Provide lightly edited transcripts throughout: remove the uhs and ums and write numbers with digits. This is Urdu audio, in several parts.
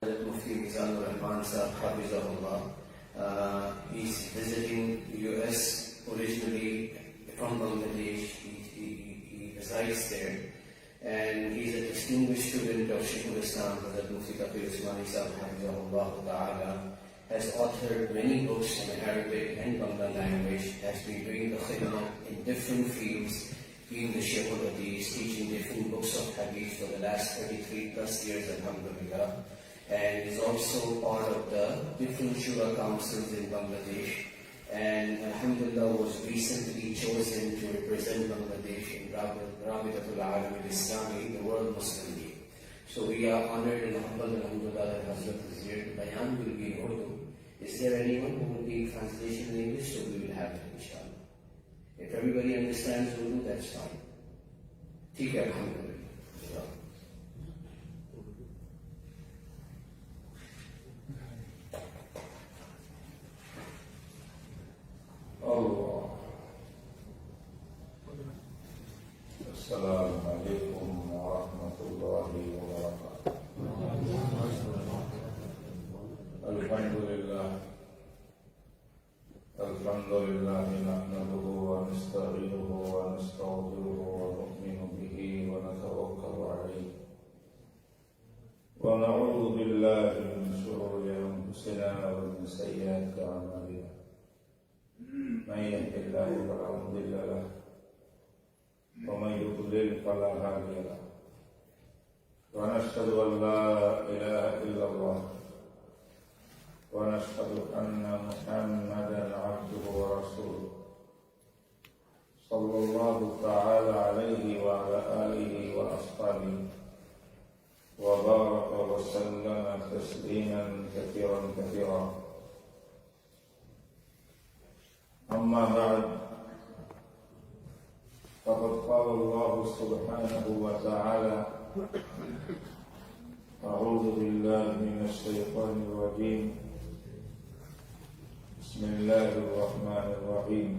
Mufti Mizanur Rahman Sahib Hafizahullah. He's visiting US originally from Bangladesh. He resides there, and he's a distinguished student of Sheikhul Islam, Hazrat Mufti Taqi Usmani Sahib Hafizahullah Ta'ala. Has authored many books in Arabic and Bangla language, has been doing the khidmah in different fields, being the Shaykh al-Hadith, teaching different books of Hadith for the last 33 plus years, alhamdulillah, and is also part of the different Shura councils in Bangladesh, and alhamdulillah was recently chosen to represent Bangladesh in Rabitatul Alam al-Islami, the World Muslim League. So we are honored and humbled, alhamdulillah, that Hazrat is here. The bayan will be in Urdu. Is there anyone who will be translation in English? So we will have it, inshallah. If everybody understands Urdu, that's fine. Theek hai, alhamdulillah. Allah. Assalamu alaikum wa rahmatullahi wa barakatuh. Alhamdulillah nahmaduhu wa nasta'inuhu wa nastaghfiruhu wa nu'minu bihi wa natawakkalu alayhi wa na'udhu billahi min shururi anfusina wa min sayyiati a'malina. Man yahdihillahu fala mudilla lahu wa man yudlil fala hadiya lahu. Wa nashhadu an la ilaha illallah ونشهد أن محمدا عبده ورسوله صلى الله تعالى عليه وعلى آله وأصحابه وبارك وسلم تسليما كثيرا كثيرا. أما بعد، فقد قال الله سبحانه وتعالى: أعوذ بالله من الشيطان الرجيم. بسم الله الرحمن الرحيم.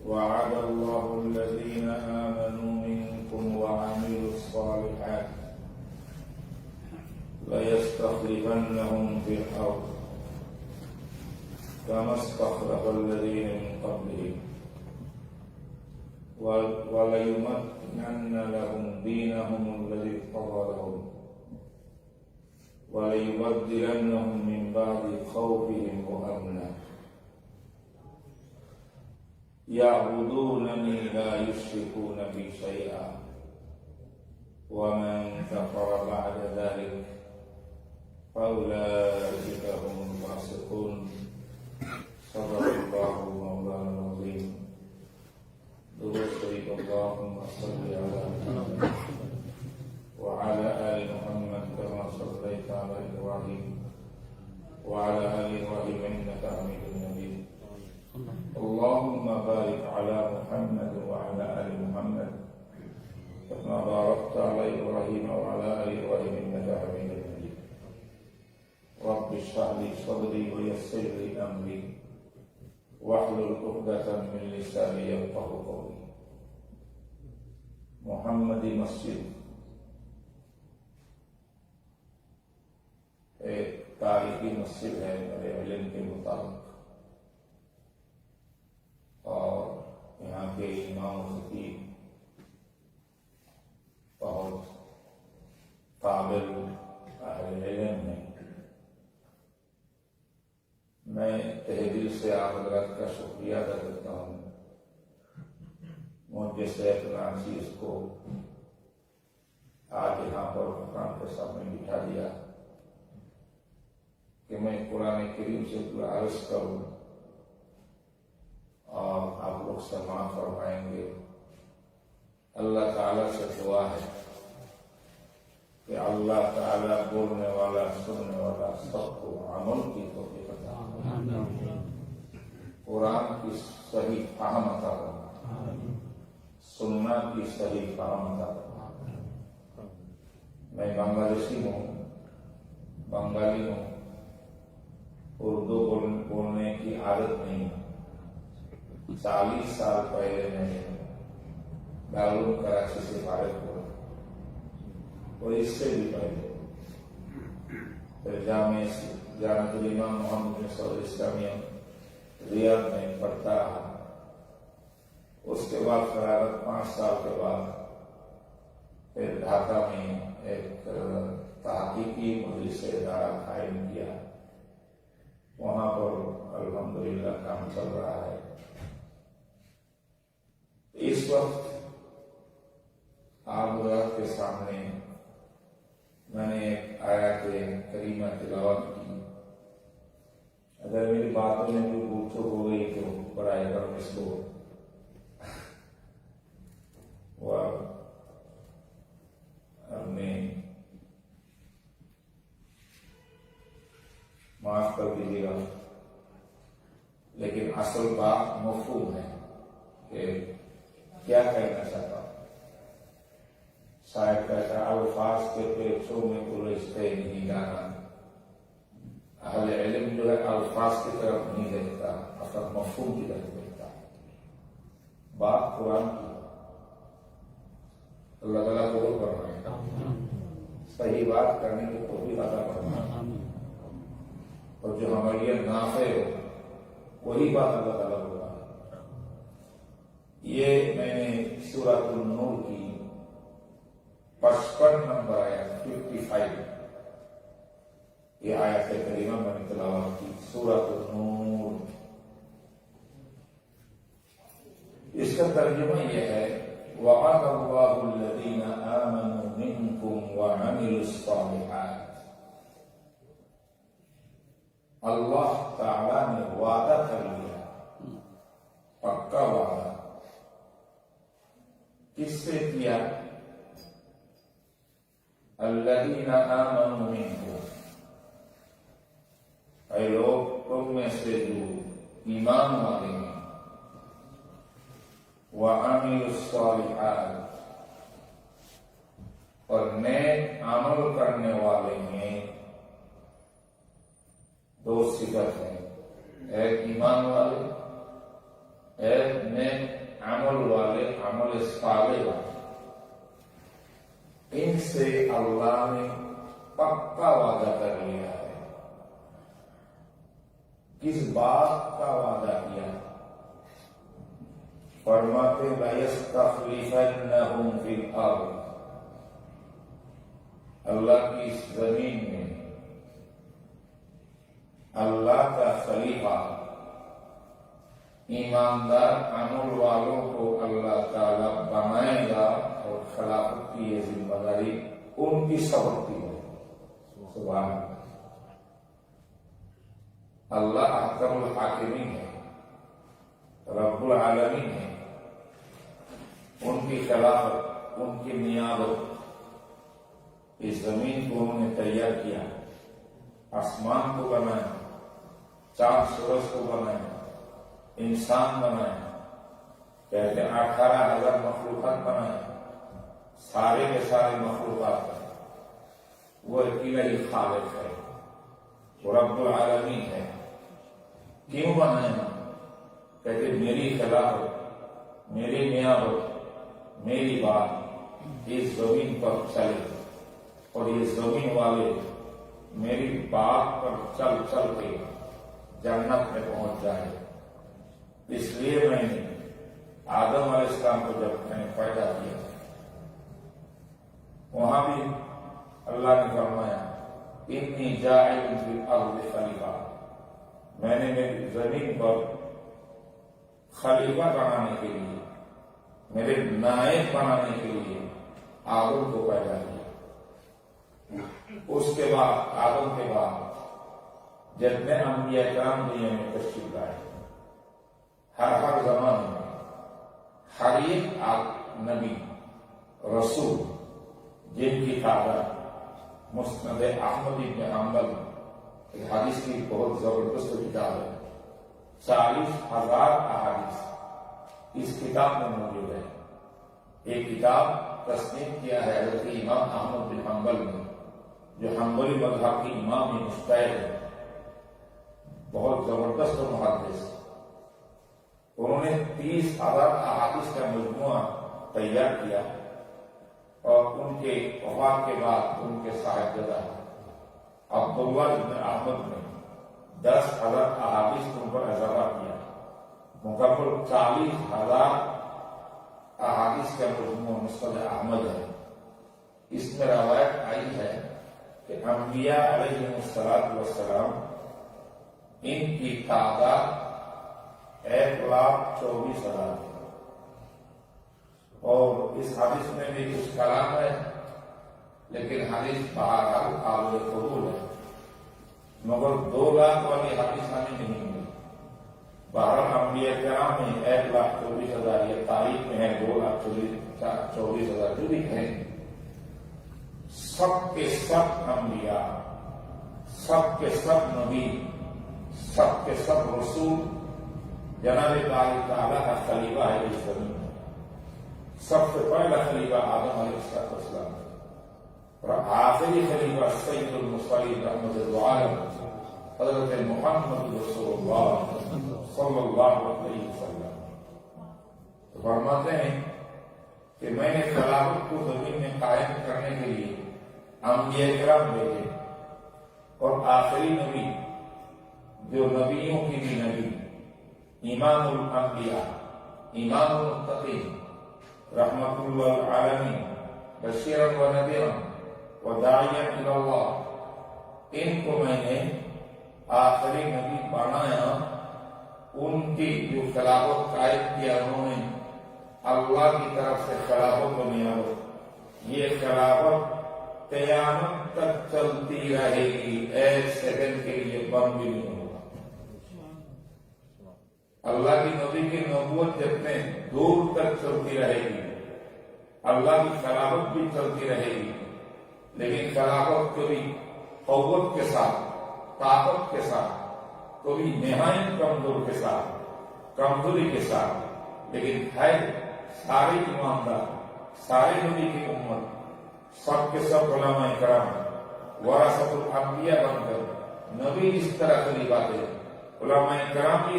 وعد الله الذين آمنوا منكم وعملوا الصالحات ليستخلفنهم في الأرض كما استخلف الذين من قبلهم وليمكنن لهم دينهم الذي ارتضى لهم وليبدلنهم من بعد خوفهم وأمنا يعبدونني لا يشركون بي شيئا ومن كفر بعد ذلك فأولئك هم الفاسقون. صدق الله مولانا العظيم. اللهم صل على محمد وعلى آل محمد كما صليت على إبراهيم وعلى آل إبراهيم إنك حميد مجيد. اللهم بارك على محمد وعلى آل محمد كما باركت على إبراهيم وعلى آل إبراهيم إنك حميد مجيد. رب اشرح لي صدري ويسر لي أمري واحلل عقدة من لساني يفقهوا قولي. محمدی مسجد ایک تاریخی مسجد ہے میرے علم کے مطابق، اور یہاں کے امام و خطیب بہت قابل اہل علم ہیں. میں تہ دل سے آپ حضرات کا شکریہ ادا کرتا ہوں. مجھے سے اتنا عزیز کو آج یہاں پر مقام کے سامنے بٹھا دیا کہ میں قرآن کریم سے دعا عرض کروں اور آپ لوگ سماعت فرمائیں گے. اللہ تعالیٰ سے دعا ہے کہ اللہ تعالیٰ بولنے والا سننے والا سب کو عمل کی توفیق عطا فرمائے. قرآن کی صحیح فہم عطا فرمائے، سنت کی صحیح فہم عطا فرمائے. میں بنگلادیشی ہوں، بنگالی ہوں، اردو بولنے کی عادت نہیں. 40 سال پہلے میں دارالعلوم کراچی سے فارغ ہوا. اور اس سے بھی پہلے پھر جامعہ الامام محمد بن سعود اسلامیہ ریاض میں پڑھتا رہا. اس کے بعد قرارت 5 سال کے بعد پھر ڈھاکہ میں ایک تحقیقی مجلس ادارہ قائم کیا. وہاں پر الحمدللہ کام چل رہا ہے. اس وقت آپ حضرات کے سامنے میں نے ایک آیت کریمہ تلاوت کی. اگر میری باتوں میں کوئی بھول چوک ہو گئی تو برائے کرم اس کو اپنے معاف کر دیجیے گا. لیکن اصل بات مفہوم ہے کہ کیا کہنا چاہتا ہوں. شاید کہتا الفاظ کے پیچھوں میں الجھتے نہیں جانا. اہل علم جو ہے الفاظ کی طرف نہیں دیکھتا، اصل مفہوم کی طرف دیکھتا. بات قرآن کی اللہ تعالیٰ قبول فرمائے، صحیح بات کرنے کی توفیق عطا فرمائے، اور جو ہمارے لیے نافع ہو وہی بات اللہ تعالیٰ ہوگا. یہ میں نے سورۃ النور کی 55 نمبر آیت 55 یہ آیت کریمہ میں نے تلاوت کی. سورۃ النور اس کا ترجمہ یہ ہے وعد اللہ الذین آمنوا منکم وعملوا الصالحات. اللہ تعالیٰ نے وعدہ کر لیا، پکا وعدہ. کس سے کیا؟ الذین آمنوا منکم، اے لوگ تم میں سے جو ایمان والے ہیں، وعملوا الصالحات اور نیک عمل کرنے والے ہیں. 2 صفت ہیں، ایک ایمان والے، ایک نیک عمل والے، عمل صالح والے. ان سے اللہ نے پکا وعدہ کر لیا ہے. کس بات کا وعدہ کیا؟ فرماتے لَيَسْتَخْلِفَنَّهُمْ فِي الْأَرْضِ، اللہ کی اس زمین میں اللہ کا خلیفہ، ایماندار عمل والوں کو اللہ تعالی بنائے گا، اور خلافت کی یہ ذمہ داری ان کی سبقتی ہے. سبحان اللہ. اللہ احکم الحاکمین ہے، رب العالمین ہے. ان کی خلافت، ان کی نیابت اس زمین کو انہوں نے تیار کیا. آسمان کو بنایا، چاند سورج کو بنایا، انسان بنایا، کہتے 18,000 مخلوقات بنائے. سارے کے سارے مخلوقات وہ اکیلا ہی خالق ہے، وہ رب العالمین ہے. کیوں بنایا؟ کہتے میری خلافت، میری نیابت، میری بات اس زمین پر چلے، اور یہ زمین والے میری بات پر چل چل کے جنت میں پہنچ جائے. اس لیے میں نے آدم علیہ السلام کو جب میں نے پیدا کیا، وہاں بھی اللہ نے فرمایا انی جاعل فی الارض خلیفہ، میں نے میری زمین پر خلیفہ بنانے کے لیے، میرے نائب بنانے کے لیے آدم کو پیدا کیا. اس کے بعد آدم کے بعد جتنے انبیاء کرام دنیا میں تشریف لائے، ہر زمانے میں ہر ایک نبی رسول جن کی تعداد مسند احمد بن حنبل ایک حدیث کی بہت زبردست کتاب ہے، 40,000 احادیث اس کتاب میں موجود ہے. ایک کتاب تصنیف کیا ہے حضرت امام احمد بن حنبل نے، جو حنبلی مذہب کی امام مجتہد ہے، بہت زبردست محدث. انہوں نے 30,000 احادیث کا مجموعہ تیار کیا، اور ان کے وفات کے بعد ان کے صاحبزادہ عبداللہ ابن احمد نے 10,000 احادیث ان پر اضافہ کیا. مکمل 40,000 احادیث کا مجموع مسند احمد ہے. اس میں روایت آئی ہے کہ انبیاء علیہ السلام ان کی تعداد 1,24,000 ہے. اور اس حدیث میں بھی کچھ کلام ہے، لیکن حدیث بہرحال قابل قبول ہے. مگر 2 لاکھ والی حدیث ہمیں نہیں ملی. بہرحال انبیاء کرام میں 1,24,000 یہ تاریخ میں ہے، 2,24,000 جو بھی ہیں. سب کے سب انبیاء، سب کے سب نبی، سب کے سب رسول جناب باری تعالیٰ کا خلیفہ ہے اس زمین میں. سب سے پہلا خلیفہ آدم علیہ السلام اور آخری خلیفہ سید المرسلین رحمت العالم حضرت محمد رسول اللہ صلی اللہ علیہ وسلم. تو فرماتے ہیں کہ میں نے خلافت کو زمین میں قائم کرنے کے لیے انبیاء کرام بھیجے، اور آخری نبی جو نبیوں کی بھی نبی، امام الانبیاء، امام المتقین، رحمت اللہ العالمین، بشیرا و نذیرا و داعیا الی اللہ، ان کو میں نے آخری نبی بنایا. ان کی جو خلافت قائم کیا انہوں نے اللہ کی طرف سے خلافت کو نیابت. یہ خلافت قیامت تک چلتی رہے گی، 1 سیکنڈ کے لیے بند بھی نہیں ہوگا. اللہ کی نبی کی نبوت جتنے دور تک چلتی رہے گی، اللہ کی خلافت بھی چلتی رہے گی. لیکن خلافت کبھی قوت کے ساتھ، طاقت کے ساتھ، کبھی نہایت کمزوری کے ساتھ، لیکن ہے سارے ایماندار، سارے نبی کی امت، سب کے سب علماء کرام ورثۃ الانبیاء بن کر نبی اس طرح خلیفہ تھے، علماء کرام بھی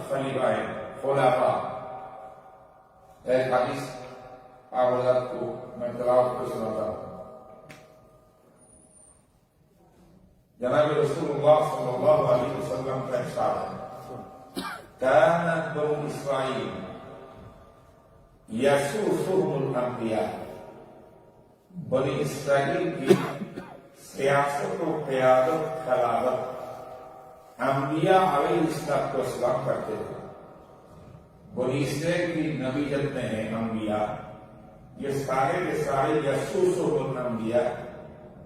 خلیفہ ہیں، خلفاء. ایک حدیث آپ حضرات کو میں تلاوت کر سناتا ہوں. جناب رسول اللہ صلی اللہ علیہ وسلم کا ارشاد ہے، کانت بنو اسرائیل یسوسهم الانبیاء. بنی اسرائیل کی سیاست و قیادت، خلافت انبیاء علیہ السلام کرتے تھے. بنی اسرائیل کی نبی جتنے ہیں انبیاء، یہ سارے کے سارے یسوسهم الانبیاء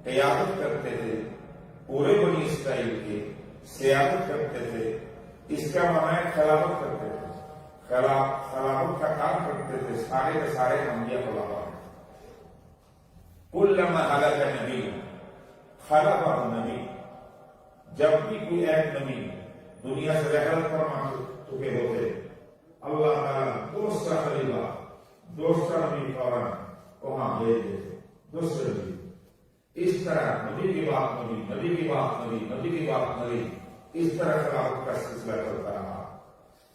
قیادت کرتے تھے، پورے بنی اسرائیل کے سیاست کرتے تھے. اس کا معنی خلافت کرتے تھے، خلافت کا کام کرتے تھے. سارے کے سارے انبیاء خلافت. کلما ہلک نبی خلفہ نبی، جب بھی کوئی ایک نبی دنیا سے رحلت فرما چکے ہوتے، اللہ تعالیٰ دوسرا خلیفہ، دوسرا نبی فوراً وہاں بھیج دیتے، دوسرے نبی. اس طرح نبی کی بات نبی، نبی کی بات نبی، نبی کی بات نبی، اس طرح خلافت کا سلسلہ چلتا رہا.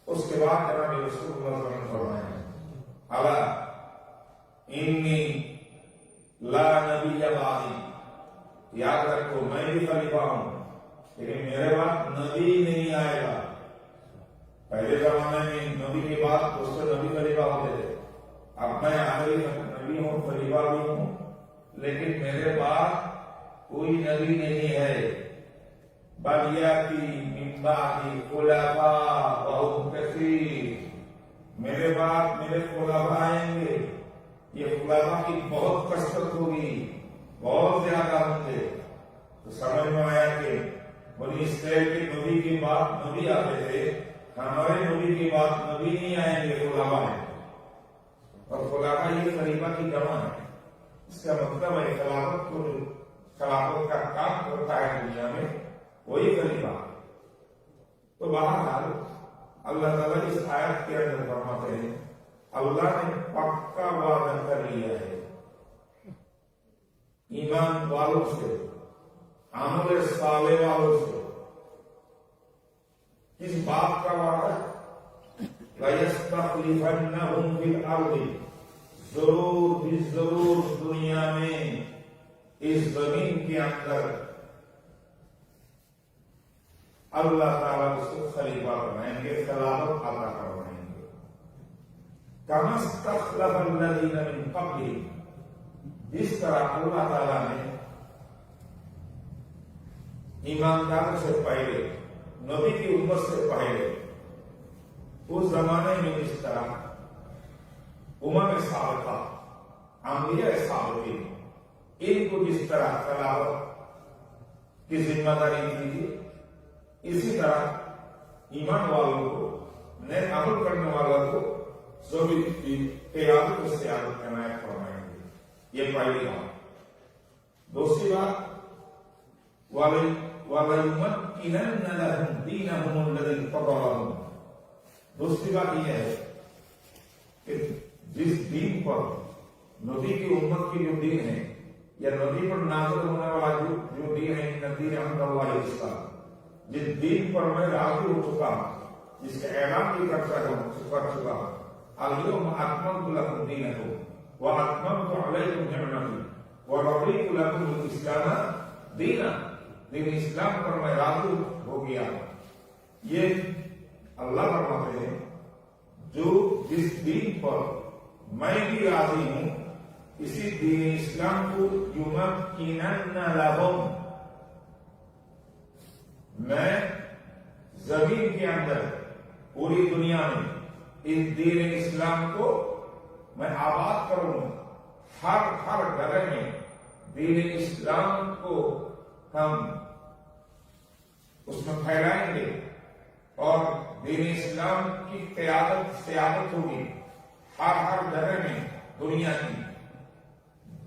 اس کے بعد جناب رسول اللہ صلی اللہ علیہ وسلم فرمایا، الا انی لا نبی بعدی، یاد رکھو میں بھی خلیفہ ہوں لیکن میرے بعد نبی نہیں آئے گا. پہلے زمانے میں نبی کے بعد دوسرے نبی خلیفہ ہوتے تھے. اب میں آخری نبی ہوں، خلیفہ بھی ہوں، لیکن میرے بعد کوئی نبی نہیں ہے. بل یاتی من بعدی خلفاء وهم کثیر، میرے بعد میرے خلفاء آئیں گے. یہ خلفاء کی بہت کثرت ہوگی، بہت زیادہ ہوں گے. تو سمجھ میں آیا کہ بنی اسرائیل کے نبی کی بات نبی آتے تھے، ہمارے نبی کی بات نبی نہیں آئیں گے، خلفاء ہیں. اور خلفاء یہ خلیفہ کی جمع ہے. اس کا مطلب ہے خلافت کو جو خلافت کا کام کرتا ہے دنیا میں وہی خلیفہ. تو بہرحال اللہ تعالیٰ اس آیت کے اندر فرماتے ہیں اللہ نے پکا وعدہ کر لیا ہے ایمان والوں سے، عمل صالح والوں سے. کس بات کا وعدہ؟ لَيَسْتَخْلِفَنَّهُمْ فِي الْأَرْضِ ضرور بھی ضرور دنیا میں اس زمین کے اندر اللہ تعالیٰ اس کو خلیفہ بنائیں گے، خلافت عطا کروائیں گے۔ کما استخلف الذین من قبلہم، جس طرح اللہ تعالیٰ نے ایمانداروں سے پہلے، نبی کی امت سے پہلے اس زمانے میں جس طرح امم سابقہ، انبیاء سابقین، ان کو جس طرح خلافت کی ذمہ داری دی تھی، اسی طرح ایمان والوں کو، نیک عمل کرنے والوں کو سبھی قیادت و سیادت کا نائب فرمائیں گے۔ یہ پہلی بات۔ دوسری بات، وَلَيُمَكِّنَنَّ لَهُمْ دِينَهُمُ الَّذِي ارْتَضَىٰ لَهُمْ۔ دوسری بات یہ ہے کہ جس دین پر نبی کی امت کی جو دین ہے، یا نبی پر نازل ہونے والا جو دین ہے، ان الدین عند اللہ الاسلام، جس دین پر میں راضی ہو چکا ہوں، جس کا اعلان بھی کر چکا ہوں، اليوم اکملت لکم دینکم واتممت علیکم نعمتی ورضیت لکم الاسلام دینا، دین اسلام پر میں راضی ہو گیا۔ یہ اللہ فرماتے ہیں جو جس دین پر میں بھی راضی ہوں، اسی دین اسلام کو یمکنن لہم، میں زمین کے اندر پوری دنیا میں اس دین اسلام کو میں آباد کروں، ہر جگہ میں دین اسلام کو ہم اس میں پھیلائیں گے، اور دین اسلام کی سیادت ہوگی ہر جگہ میں دنیا کی،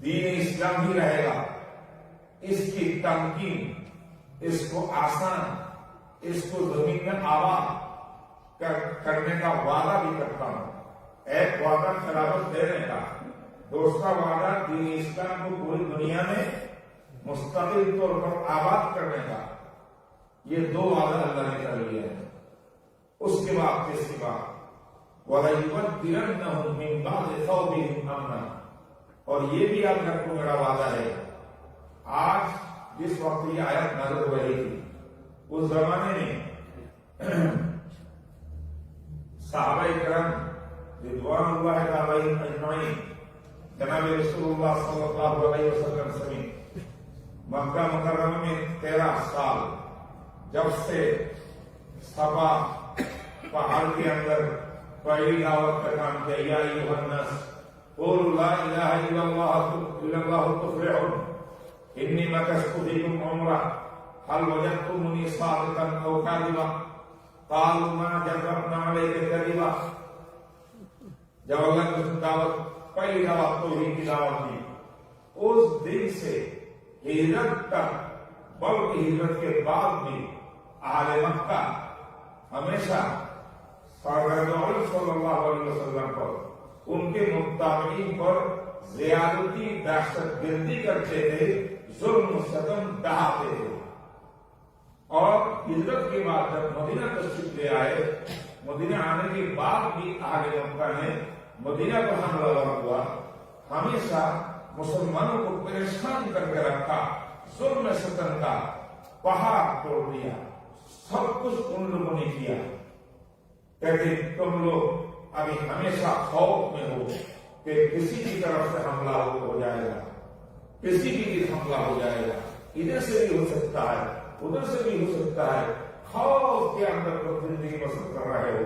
دین اسلام ہی رہے گا۔ اس کی تمکین، اس کو آسان، اس کو زمین میں آباد کرنے کا وعدہ بھی کرتا ہوں۔ ایک وعدہ خلافت دینے کا، دوسرا وعدہ دین اسلام کو پوری دنیا میں مستقل طور پر آباد کرنے کا۔ یہ دو وعدہ اللہ نے کر لیا ہے۔ اس کے بعد تیسری بات، وَلَيُبَدِّلَنَّهُم مِّن بَعْدِ خَوْفِهِمْ أَمْنًا، اور یہ بھی یاد رکھو میرا وعدہ ہے۔ آج جس وقت یہ آیت نازل ہو رہی تھی، اس زمانے میں صحابہ کرام رضوان اللہ علیہم اجمعین، جناب رسول اللہ صلی اللہ علیہ وسلم سمیت مکہ مکرمہ میں 13 سال جب سے صفا پہاڑ کے اندر پہلی دعوت کا کام کیا، یا ایھا الناس قولوا لا الہ الا اللہ تفلحون انی مکثت فیکم عمرہ هل وجدتمونی صادقا او کاذبا قالوا ما جربنا علیک کذبا۔ جب اللہ کی دعوت، پہلی دعوت توحید کی دعوت دی، اس دن سے ہجرت تک، بلکہ ہجرت کے بعد بھی اہل مکہ ہمیشہ سرکار صلی اللہ علیہ وسلم پر، ان کے متابعین پر زیادتی، دہشت گردی کرتے تھے، ظلم و ستم ڈھاتے تھے۔ اور ہجرت کے بعد جب مدینہ تشریف لے آئے، مدینہ آنے کے بعد بھی اہل مکہ نے مدینہ پر حملہ ہوا، ہمیشہ مسلمانوں کو پریشان کر کے رکھا، ظلم و ستم کا پہاڑ توڑ دیا، سب کچھ ان لوگوں نے کیا۔ کہتے تم لوگ ابھی ہمیشہ خوف میں ہو کہ کسی کی طرف سے حملہ ہو جائے گا، کسی کی حملہ ہو جائے گا، ادھر سے بھی ہو سکتا ہے، ادھر سے بھی ہو سکتا ہے، خوف کے اندر تو زندگی بسر کر رہے ہو۔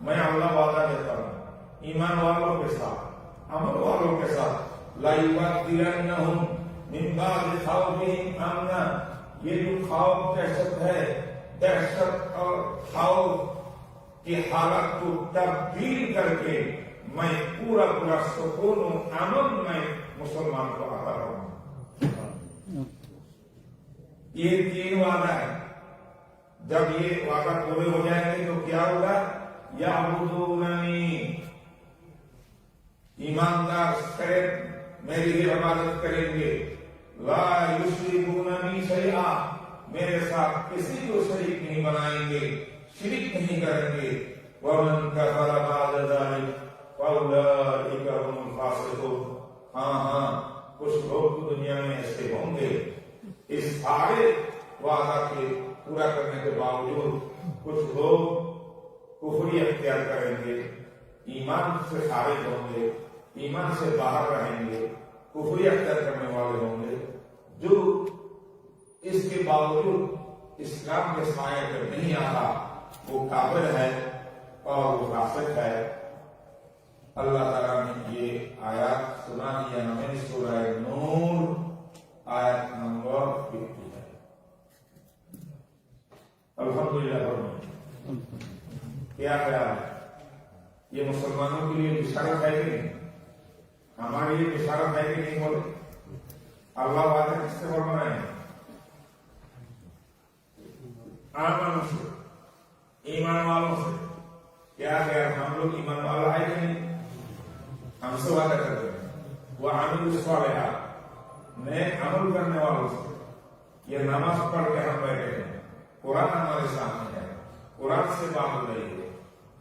میں اللہ وعدہ دیتا ہوں ایمان والوں کے ساتھ، عمل والوں کے ساتھ، لَيُبَدِّلَنَّهُم مِّن بَعْدِ خَوْفِهِمْ أَمْنًا، یہ جو خوف دہشت ہے، دہشت اور خوف کی حالت کو تبدیل کر کے میں پورا سکون و امن میں مسلمان کو عطا کروں۔ یہ 3 وعدہ ہے۔ جب یہ وعدہ پورے ہو جائیں گے تو کیا ہوگا؟ یعبدوننی، ایماندار شریف میری ہی عبادت کریں گے، لا یشرکون بی شیئا، میرے ساتھ کسی کو شریک نہیں بنائیں گے، شرک نہیں کریں گے۔ وَمَنْ كَفَرَ بَعْدَ ذَلِكَ فَأُولَٰئِكَ هُمُ الفاسق ہاں کچھ لوگ تو دنیا میں ایسے ہوں گے اس سارے وعدہ کے پورا کرنے کے باوجود کچھ لوگ کفری اختیار کریں گے، ایمان سے خارج ہوں گے، ایمان سے باہر رہیں گے، کفری اختیار کرنے والے ہوں گے، جو اس کے باوجود اسلام کے سائے پر نہیں آتا، وہ کافر ہے اور وہ فاسق ہے۔ اللہ تعالیٰ نے یہ آیات سنا دیا ہمیں سورہ نور آیت نمبر 50 ہے۔ الحمدللہ کیا خیال ہے؟ یہ مسلمانوں کے لیے بشارت ہے کہ نہیں؟ ہمارے لیے بشارت ہے کہ نہیں؟ بولے اللہ وعدہ کس سے بول رہے ہیں؟ آمن سے، ایمان والوں سے۔ کیا خیال ہم لوگ ایمان والا ہے کہ نہیں؟ ہم سے وعدہ کرتے ہیں وہ عامل الصالحات، نیک عمل کرنے والوں سے۔ یہ نماز پڑھ کے ہم بیٹھے ہیں، قرآن ہمارے سامنے ہے، قرآن سے بات ہو رہی ہے،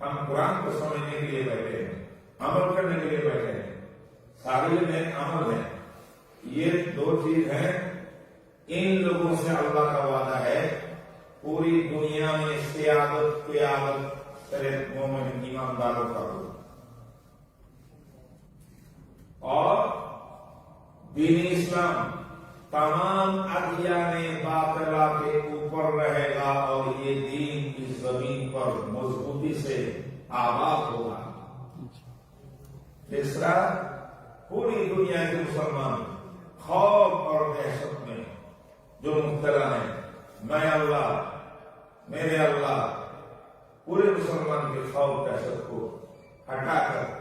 ہم قرآن کو سمجھنے کے لیے بیٹھے ہیں، عمل کرنے کے لیے بیٹھے ہیں، سارے نیک عمل ہیں۔ یہ دو چیز ہیں، ان لوگوں سے اللہ کا وعدہ ہے پوری دنیا میں سیادت قیادت کرے مومن ایمانداروں کا ہو، اور دین اسلام تمام ادیان باطلہ کے اوپر رہے گا، اور یہ دین اس زمین پر مضبوطی سے آباد ہوگا۔ تیسرا، پوری دنیا کے مسلمان خوف اور دہشت میں جو مبتلا ہیں، میں اللہ، میرے اللہ، پورے مسلمان کے خوف دہشت کو ہٹا کر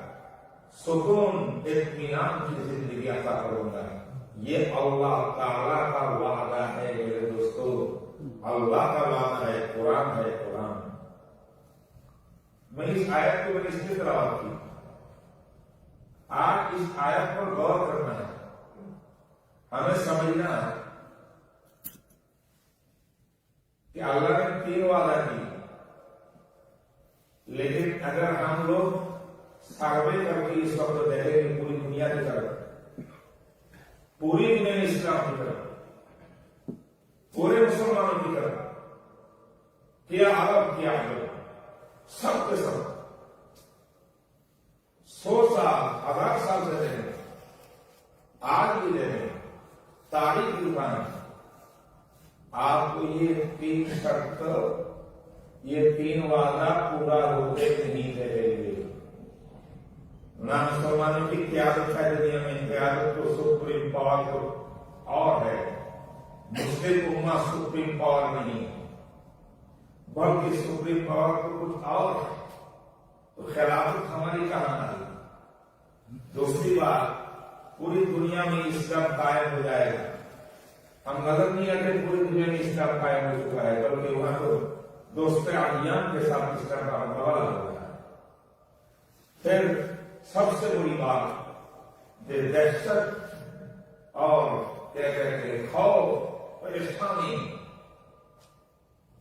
سکون اطمینان کی زندگی عطا کروں گا۔ یہ اللہ تعالیٰ کا وعدہ ہے میرے دوستو، اللہ کا وعدہ ہے، قرآن ہے، قرآن۔ میں اس آیت کو میں نے اس کی تلاوت کی، آج اس آیت پر غور کرنا ہے، ہمیں سمجھنا ہے کہ اللہ نے 3 وعدہ کی، لیکن اگر ہم لوگ سروے کر کے اس وقت دیکھیں کہ پوری دنیا کی طرف، پوری دنیا میں اسلام کی طرف، پورے مسلمانوں کی طرف، کیا عرب کیا عجم، سب کے سب 100 سال 1000 سال سے رہے ہیں، آج بھی رہے ہیں، تاریخ کی دکان ہے۔ آپ کو یہ 3 شرط، یہ 3 وعدہ پورا ہوتے نہیں رہے گے۔ نہ مسلمانوں کی قیادت ہے دنیا میں، قیادت تو سپریم پاور تو اور ہے، مسلم امہ سپریم پاور نہیں، بلکہ سپریم پاور تو کچھ اور ہے۔ تو خلافت ہماری کہاں آئی؟ دوسری بات، پوری دنیا میں اسلام قائم ہو جائے گا۔ ہم نظر نہیں آتے پوری دنیا میں اسلام قائم ہو چکا ہے، بلکہ وہاں تو دوست عدیان کے ساتھ اسلام کا مقابلہ ہو رہا ہے۔ پھر سب سے بڑی بات، دہشت اور کیا کہتے ہیں خوف پریشانی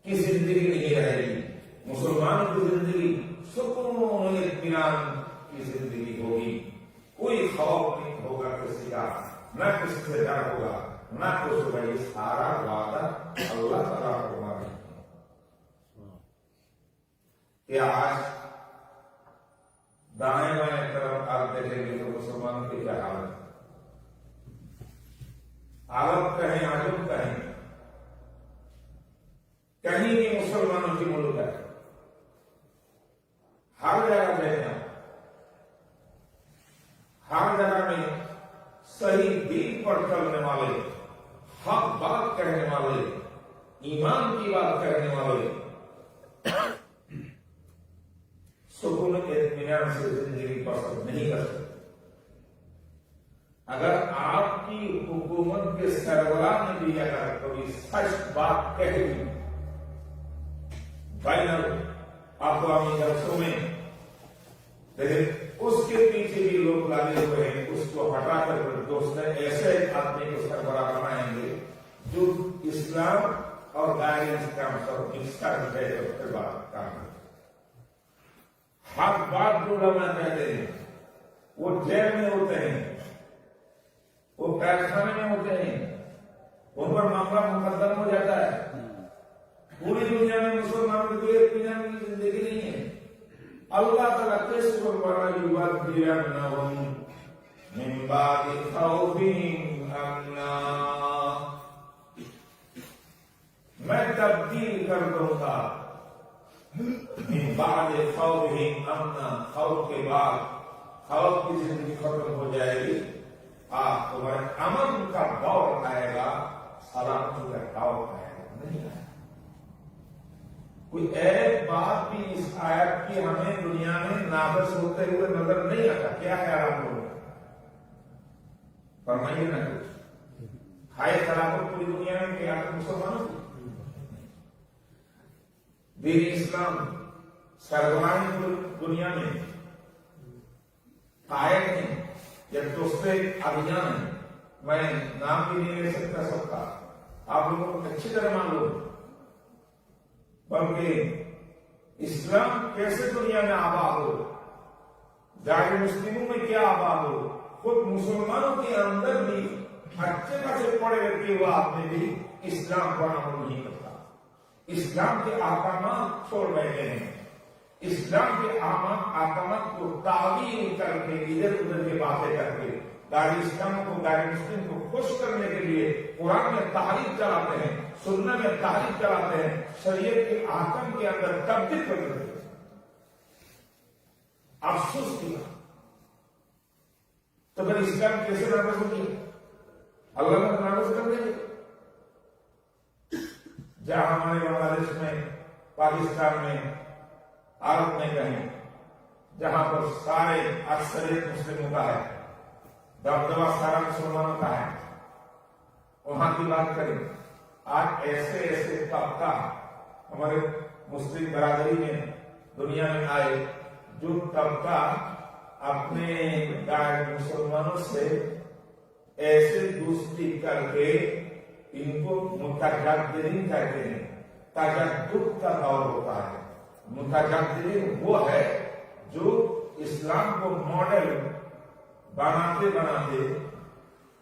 کی زندگی نہیں رہے گی، مسلمان کی زندگی سکون اطمینان کی زندگی ہوگی۔ کوئی خوف نہیں ہوگا کسی کا، نہ کسی سے ڈر ہوگا، نہ کچھ ہوگا۔ یہ سارا وعدہ اللہ تعالیٰ فرما رہے ہیں۔ کیا آج دائیں بائیں طرف آپ دیکھیں گے تو مسلمانوں کی کیا حالت ہے؟ عرب کہیں، عجم کہیں، کہیں بھی مسلمانوں کی ملک ہے، ہر جگہ دیکھیں، ہر جگہ میں صحیح دین پر چلنے والے، حق بات کہنے والے، ایمان کی بات کہنے والے سکون اطمینان سے زندگی پسند نہیں کر سکتے۔ اگر آپ کی حکومت کے سربراہ نے بھی اگر کبھی سچ بات کہہ دی بین الاقوامی جلسوں میں، لیکن اس کے پیچھے بھی لوگ لگے ہوئے ہیں، اس کو ہٹا کر دوست ایسے آدمی کو سربراہ بنائیں گے جو اسلام اور غیر اسلام سب مکس کر کے اس کے بعد کام کرے۔ حق بات جو علماء کہتے ہیں وہ جیل میں ہوتے ہیں، وہ قید خانے میں ہوتے ہیں، ان پر معاملہ مقدم ہو جاتا ہے. پوری دنیا میں مسلمانوں کی کوئی دنیا میں زندگی نہیں ہے. اللہ تعالیٰ کیسے بڑا یبدلنہم من بعد خوفہم امنا، میں تبدیل کر دوں گا من بعد خوفہم امنا، خوف کے بعد خوف کی زندگی ختم ہو جائے گی، آپ تمہارے امن کا دور آئے گا، سلامتی کا دور آئے گا. نہیں آئے کوئی ایک بات بھی اس آیت کی ہمیں دنیا میں ناقص ہوتے ہوئے نظر نہیں آتا. کیا خیال آپ لوگوں کا؟ فرمائیے نا کچھ. ہائے خلافت پوری دنیا میں کیا مسلمانوں کی دین اسلام سربراہی دنیا میں قائم ہے یا دوسرے ابھیان ہے. میں نام بھی نہیں لے سکتا سب کا، آپ لوگوں کو اچھی طرح معلوم. بلکہ اسلام کیسے دنیا میں آباد ہو، غیر مسلموں میں کیا آباد ہو، خود مسلمانوں کے اندر بھی اچھے خاصے پڑے رکھے ہوا آدمی بھی اسلام کو عمل نہیں کرتا، اسلام کے احکامات چھوڑ بیٹھے ہیں. اسلام کے احکامات کو تعویل کر کے ادھر ادھر کی باتیں کر کے غیر اسلام کو غیر مسلم کو خوش کرنے کے لیے قرآن میں تحریف چلاتے ہیں، سنت میں تحریف چلاتے ہیں، شریعت کے احکام کے اندر تبدیل کر دیتے ہیں. افسوس کیا تو پھر اسلام کیسے ناقص ہو گیا؟ اللہ نے ناقص کر دیں گے. جہاں ہمارے بنگلہ دیش میں، پاکستان میں، عرب میں کہیں جہاں پر سارے اکثریت مسلموں کا ہے، دبدبا سارا مسلمانوں کا ہے، وہاں کی بات کریں. آج ایسے ایسے طبقہ ہمارے مسلم برادری میں دنیا میں آئے جو طبقہ اپنے غیر مسلمانوں سے ایسے دوستی کر کے ان کو متجددین کہتے ہیں. تجدد کا دور ہوتا ہے. متجددین وہ ہے جو اسلام کو ماڈل بناتے بناتے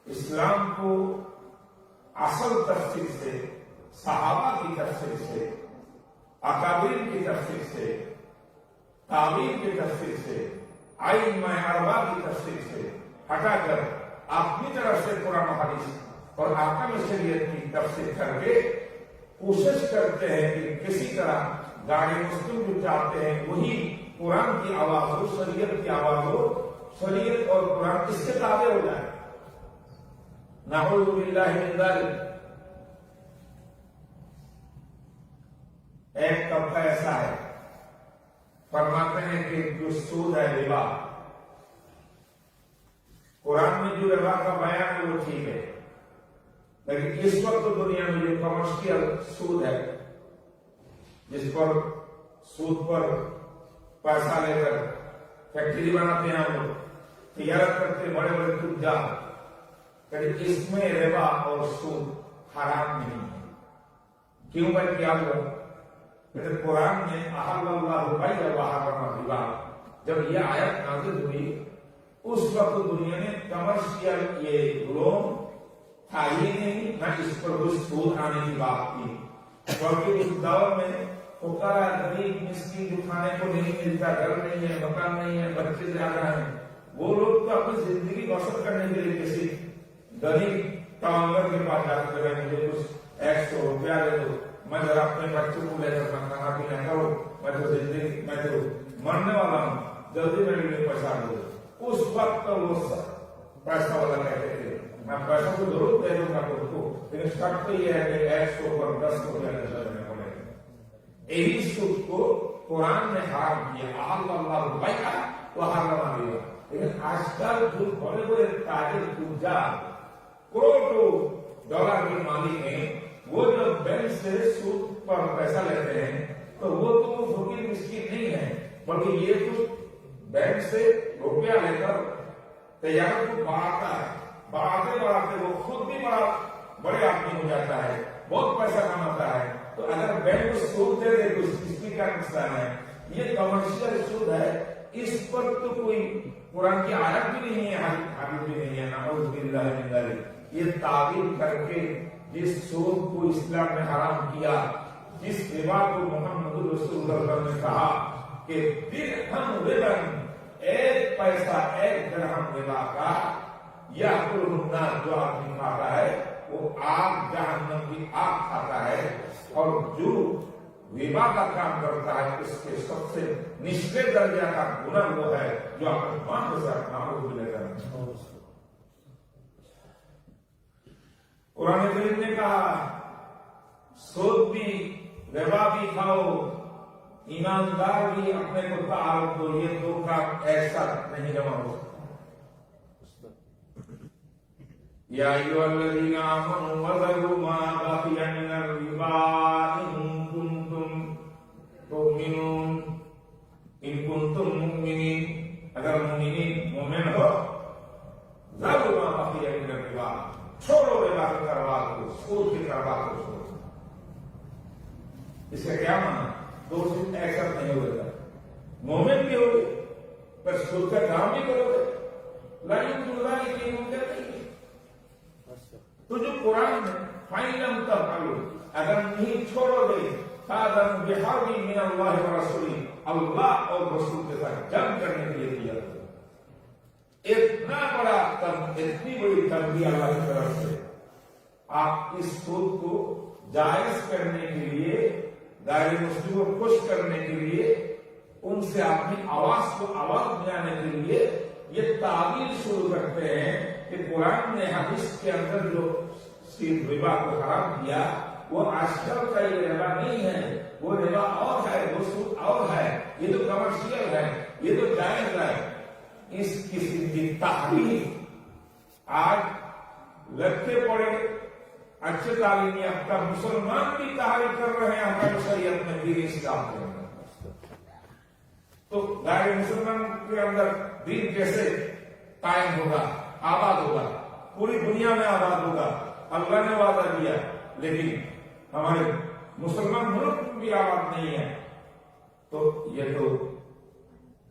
اسلام کو اصل تفسیر سے، صحابہ کی تفسیر سے، اکابرین کی تفسیر سے، تابعین کی تفسیر سے، ائمہ اربعہ کی تفسیر سے ہٹا کر اپنی طرف سے قرآن و حدیث اور احکام شریعت کی تفسیر کر کے کوشش کرتے ہیں کہ کسی طرح غیر مسلم جو چاہتے ہیں وہی قرآن کی آواز ہو، شریعت کی آواز ہو، شریعت اور قرآن اس کے تابع ہو جائے. نعوذ باللہ من ذلک. ایک طبقہ ایسا ہے فرماتے ہیں کہ جو سود ہے ربا، قرآن میں جو ربا کا بیان ہے وہ ٹھیک ہے، لیکن اس وقت دنیا میں جو کمرشل سود ہے، جس پر سود پر پیسہ لے کر فیکٹری بناتے ہیں ہم لوگ، تجارت کرتے بڑے بڑے تجار، اس میں ربا اور سود حرام نہیں ہے. کیوں بھائی کیا ہوا؟ قرآن میں احل اللہ البیع وحرم الربا جب یہ آیت نازل ہوئی اس وقت دنیا میں کمرشل یہ لون تھا ہی نہیں، نہ اس پر کوئی سود آنے کی بات تھی. کیونکہ اس دور میں فقراء غریب مسکین جو کھانے کو نہیں ملتا، گھر نہیں ہے، مکان نہیں ہے، بچے زیادہ ہیں، وہ لوگ تو اپنی زندگی بسر کرنے کے لیے کسی غریب تاجر کے پاس جا کر مجھے کچھ 100 روپیہ دے دو، میں ذرا اپنے بچوں کو لے کر کھانا پینا کرو، میں تو زندگی میں تو مرنے والا ہوں، جلدی میرے لیے پیسہ دو. اس وقت وہ پیسہ والا کہتے تھے میں پیسہ تو ضرور دے دوں گا خود کو، لیکن شرط تو یہ ہے کہ 100 پر 10 روپیہ دینے پڑے. یہی سود کو قرآن نے حرام کیا، احل اللہ البیع وحرم الربا. لیکن آج کل جو بڑے بڑے تاجر تجار کروڑوں ڈالر کے مالک ہیں، وہ جب بینک سے سود پر پیسہ لیتے ہیں تو وہ تو فقیر مسکین نہیں ہے، بلکہ یہ تو بینک سے روپیہ لے کر تجارت کو بڑھاتا ہے، بڑھاتے وہ خود بھی بڑے آدمی ہو جاتا ہے، بہت پیسہ کماتا ہے. تو اگر بینک سود دے دے تو اس کی کیا نقصان ہے؟ یہ کمرشل سود ہے. اس پر تو کوئی قرآن کی آیت بھی نہیں ہے، حدیث بھی نہیں ہے، نعوذ باللہ من ذالک۔ یہ تعبیر کر کے جس سود کو اسلام نے حرام کیا، جس ربا کو محمد رسول اللہ صلی اللہ علیہ وسلم نے کہا کہ درہم ربا، ایک پیسہ ایک درہم ربا کا یاکلہ الناس، جو آدمی کھاتا ہے وہ آگ، جہنم کی آگ کھاتا ہے، اور جو ربا کا کام کرتا ہے اس کے سب سے نچلے درجہ کا گناہ وہ ہے جو اپنے ماں کے ساتھ نعوذ باللہ۔ قرآن کریم نے کہا سود بھی، ربا بھی کھاؤ، ایماندار بھی اپنے کو تعارف دو، یہ دو کام ایسا نہیں جمع ہو سکتا۔ یا ایھا الذین آمنوا ذروا ما بقی من الربا ان کنتم تؤمنون، ان کنتم مؤمنین، اگر مومن ہو، ذروا ما بقی من الربا، چھوڑو ربا کے کاروبار کو، سود کے کاروبار کو چھوڑو۔ اس کا کیا معنی؟ دو چیز ایسا نہیں ہوتا، مومن بھی ہوگے پر سود کا کام بھی کرو گے، لا یؤمن ذلک ممکن نہیں۔ تو جو قرآن میں فَإِن لَمْ تَفْعَلُوا، اگر نہیں چھوڑو گے، فَأَذَنُوا بِحَرْبٍ مِّنَ اللَّهِ وَرَسُولِهِ، اللہ اور رسول کے ساتھ جنگ کرنے کے لیے دیا۔ اتنا بڑا اتنی بڑی تنبیہ اللہ کی طرف سے، آپ اس سود کو جائز کرنے کے لیے، دائرہ مسلم کو خوش کرنے کے لیے، ان سے اپنی آواز کو آواز دلانے کے لیے یہ تعبیر شروع کرتے ہیں کہ قرآن نے حدیث کے اندر جو ربا کو حرام کیا وہ آج کل کا یہ ربا نہیں ہے، وہ ربا اور ہے، وہ سود اور ہے، یہ تو کمرشیل ہے، یہ تو جائز ہے۔ اس قسم کی تحریر آج لگتے پڑے اچھے تعلیم یافتہ مسلمان بھی تحریر کر رہے ہیں ہماری شریعت میں دین اسلام کے اندر۔ تو دائرہ مسلمان کے اندر دین کیسے قائم ہوگا، آباد ہوگا، پوری دنیا میں آباد ہوگا؟ اللہ نے وعدہ دیا، لیکن ہمارے مسلمان ملک بھی آباد نہیں ہے۔ تو یہ تو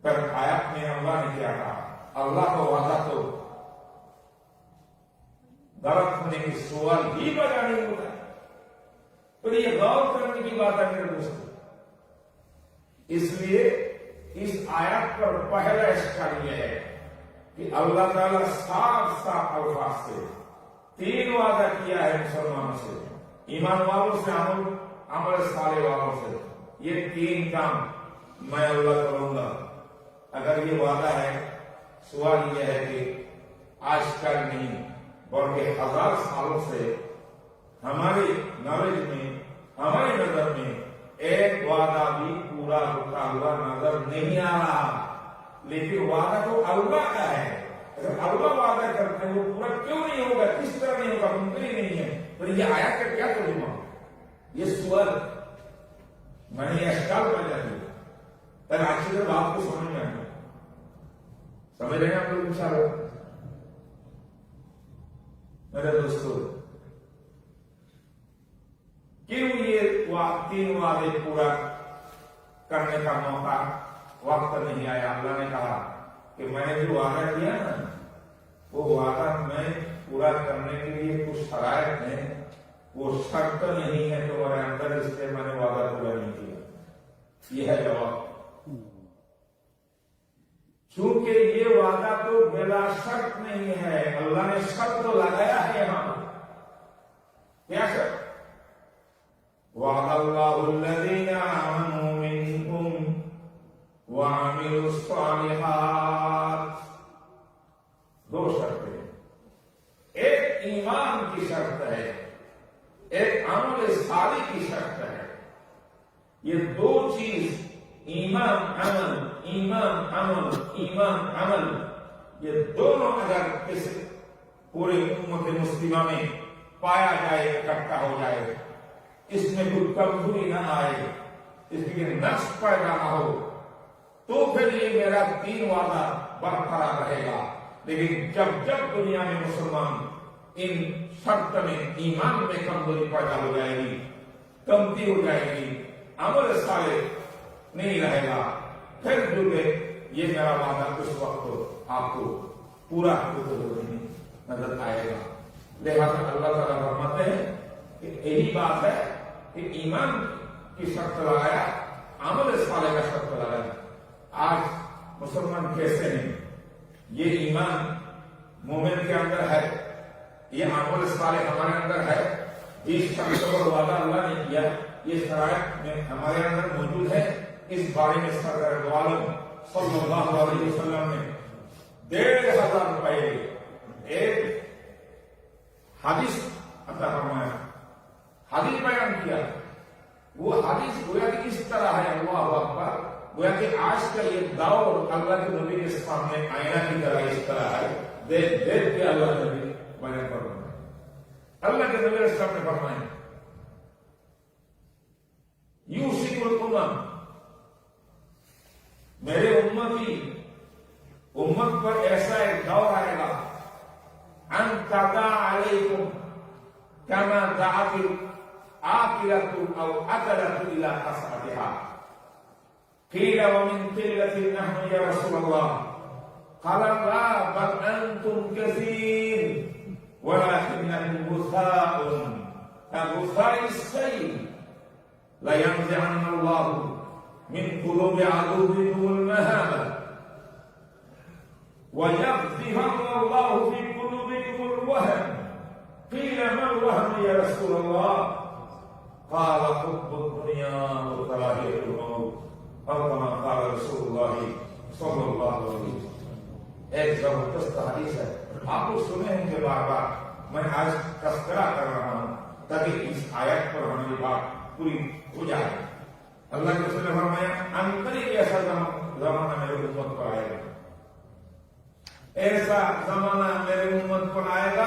پر آیات میں اللہ نے کیا کہا؟ اللہ کا وعدہ تو غلط ہونے کی سوال ہی پیدا نہیں ہوتا۔ تو یہ غور کرنے کی بات ہے میرے دوستوں۔ اس لیے اس آیات پر پہلا اشکال یہ ہے کہ اللہ تعالیٰ صاف صاف الفاظ سے تین وعدہ کیا ہے مسلمانوں سے، ایمان والوں سے، عمل صالح والوں سے۔ یہ تین کام میں اللہ کروں گا۔ اگر یہ وعدہ ہے، سوال یہ ہے کہ آج کل نہیں بلکہ ہزار سالوں سے ہماری نالج میں، ہماری نظر میں ایک وعدہ بھی پورا ہوتا ہوا نظر نہیں آ رہا۔ لیکن وعدہ تو اللہ کا ہے، اگر اللہ وعدہ کرتے ہیں وہ پورا کیوں نہیں ہوگا، کس طرح نہیں ہوگا، ممکن ہی نہیں ہے۔ تو یہ آیت کا کیا ترجمہ؟ یہ سوال میں نے اشکال پیدا کیا، پہلے اچھی طرح بات کو سمجھ میں آئے، سمجھ رہے ہیں آپ لوگ انشاءاللہ؟ میرے دوستو، کیوں یہ تین وعدے پورا کرنے کا موقع وقت نہیں آیا؟ اللہ نے کہا کہ میں نے جو وعدہ کیا نا، وہ وعدہ میں پورا کرنے کے لیے کچھ شرائط ہیں، وہ شرط نہیں ہے تمہارے اندر، اس لیے میں نے وعدہ پورا نہیں کیا۔ یہ ہے جواب۔ چونکہ یہ وعدہ تو بلا شرط نہیں ہے، اللہ نے شرط تو لگایا ہے یہاں۔ کیا شرط؟ وعد اللہ الذین آمنوا منکم وعملوا الصالحات۔ دو شرطیں، ایک ایمان کی شرط ہے، ایک عمل صالح کی شرط ہے۔ یہ دو چیز، ایمان عمل، ایمان عمل، ایمان عمل، یہ دونوں اگر اس پورے امت مسلمہ میں پایا جائے، اکٹھا ہو جائے، اس میں کوئی کمزوری نہ آئے، اس میں نقص پیدا نہ ہو، تو پھر یہ میرا تین وعدہ برقرار رہے گا۔ لیکن جب دنیا میں مسلمان ان شرط میں، ایمان میں کمزوری پیدا ہو جائے گی، کمزوری ہو جائے گی، عمل صالح نہیں رہے گا، پھر جو یہ میرا وعدہ اس وقت آپ کو پورا نظر آئے گا. لہذا اللہ تعالیٰ فرماتے ہیں کہ یہی بات ہے کہ ایمان کی شرط لگایا, عمل صالح کا شرط لگایا. آج مسلمان کیسے ہیں؟ یہ ایمان مومن کے اندر ہے, یہ عمل صالح ہمارے اندر ہے, اس شرط پر وعدہ اللہ نے کیا, یہ شرائط میں ہمارے اندر موجود ہے. اس بارے میں سرکار دو عالم صلی اللہ علیہ وسلم نے 1,500 روپئے ایک حدیث عطا فرمایا, حدیث بیان کیا. وہ حدیث گویا کہ اس طرح ہے, اللہ اکبر, گویا کہ آج کا یہ دور اللہ کے نبی کے سامنے آئینہ کی طرح اس طرح ہے. دیکھ دیکھ کے اللہ کے نبی بیان فرمائے, اللہ کے نبی کے سامنے فرمائے یوسف الامم, میرے امت پر ایسا ایک دور آئے گا, ان تدع علیکم کما دعت العاقلۃ او اکلۃ الى اصحابها. قیل ومن قلۃ نحن یا رسول اللہ, قال لا بل انتم کثیر ولكنكم غثاء كغثاء السيل لينزعن الله من قلوب عدوكم المهابة ويقذفن الله في قلوبكم الوهن. قيل ما الوهن يا رسول الله؟ قال حب الدنيا وكراهية الموت, أو كما قال رسول الله صلی اللہ علیہ وسلم. ایک زبردست حدیث ہے, آپ لوگ سنے ہیں کہ بار بار میں آج تذکرہ کر رہا ہوں تاکہ اس آیت پر ہماری بات پوری ہو جائے. اللہ کے رسول نے فرمایا انقریب ایسا زمانہ میرے امت پر آئے گا, ایسا زمانہ میرے امت پر آئے گا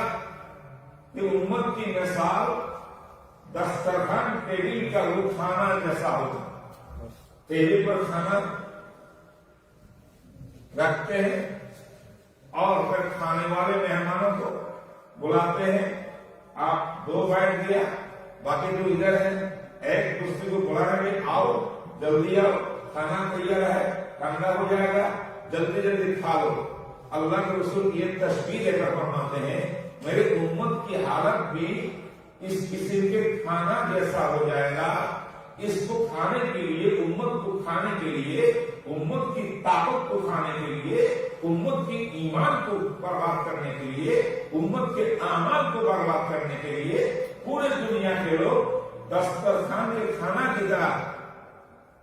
کہ امت کی مثال دسترخوان ٹیبل کا وہ کھانا جیسا ہوگا. ٹیبل پر کھانا رکھتے ہیں اور پھر کھانے والے مہمانوں کو بلاتے ہیں, آپ 2 بائٹ دیا, باقی جو ادھر ہیں ایک دوسرے کو بلانے میں آؤ جلدی آؤ, کھانا تیار ہے, ٹھنڈا ہو جائے گا, جلدی جلدی کھا لو. اللہ کے رسول یہ تشبیہ دے کر فرماتے ہیں میرے امت کی حالت بھی اس قسم کے کھانا جیسا ہو جائے گا. اس کو کھانے کے لیے, امت کو کھانے کے لیے, امت کی طاقت کو کھانے کے لیے, امت کی ایمان کو برباد کرنے کے لیے, امت کے اعمال کو برباد کرنے کے لیے پورے دنیا کے لوگ دسترخوان کے کھانا کی طرح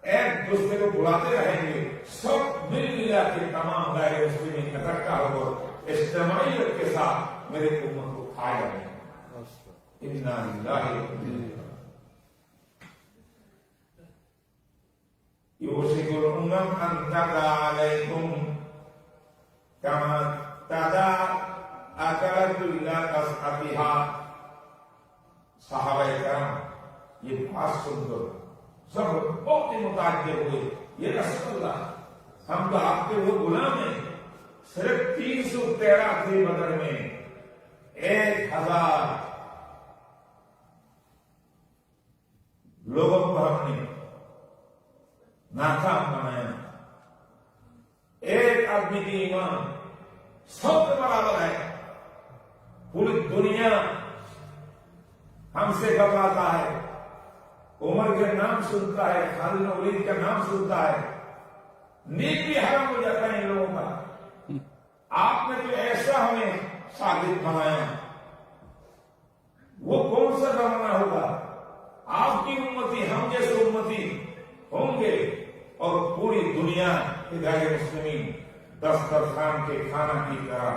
ایک دوسرے کو بلاتے رہیں گے. سب مل ملا کے تمام غیر مسلمین اکٹھا ہو کر اجتماعیت کے ساتھ میرے امت کو کھائے جائیں گے. انا للہ یوشک الامم ان تدع علیکم کما تدع اکلۃ الى اصحابها. صحابہ کرام یہ بات سن کر سب بہت ہی متاثر ہوئے, یہ رسول اللہ, ہم تو آپ کے وہ غلام ہیں. صرف 313 تھے بدر میں, 1000 لوگوں کو ہم نے ناکام بنایا. ایک آدمی کی ایمان سب کے برابر ہے. پوری دنیا ہم سے گھبراتا ہے, عمر کے نام سنتا ہے, خالد بن ولید کا نام سنتا ہے, نیک بھی حرام ہو جاتا ہے ان لوگوں کا. آپ نے جو ایسا ہمیں ثابت بنایا, وہ کون سا زمانہ ہوگا؟ آپ کی امتی, ہم جیسے امتی ہوں گے اور پوری دنیا کے غیر مسلمین دسترخوان کے کھانا کی طرح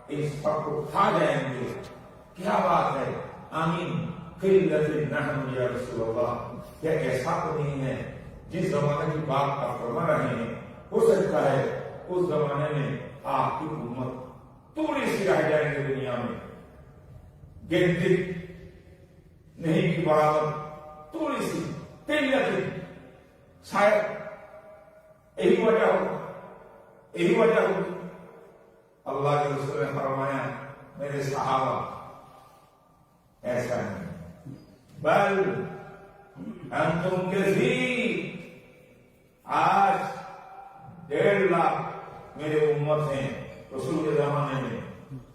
اس سب کو کھا جائیں گے. کیا بات ہے, آمین. قلت نحن یا رسول اللہ, کیا ایسا تو نہیں ہے جس زمانے کی بات آپ فرما رہے ہیں, ہو سکتا ہے اس زمانے میں آپ کی امت تھوڑی سی رہ جائیں گے دنیا میں, گنتی نہیں کی برابر, تھوڑی سی قلت. شاید یہی وجہ ہو, یہی وجہ ہو. اللہ کے رسول نے فرمایا میرے صحابہ ایسا نہیں, بل انتم کثیر. آج 1.5 لاکھ میرے امت ہیں رسول کے زمانے میں،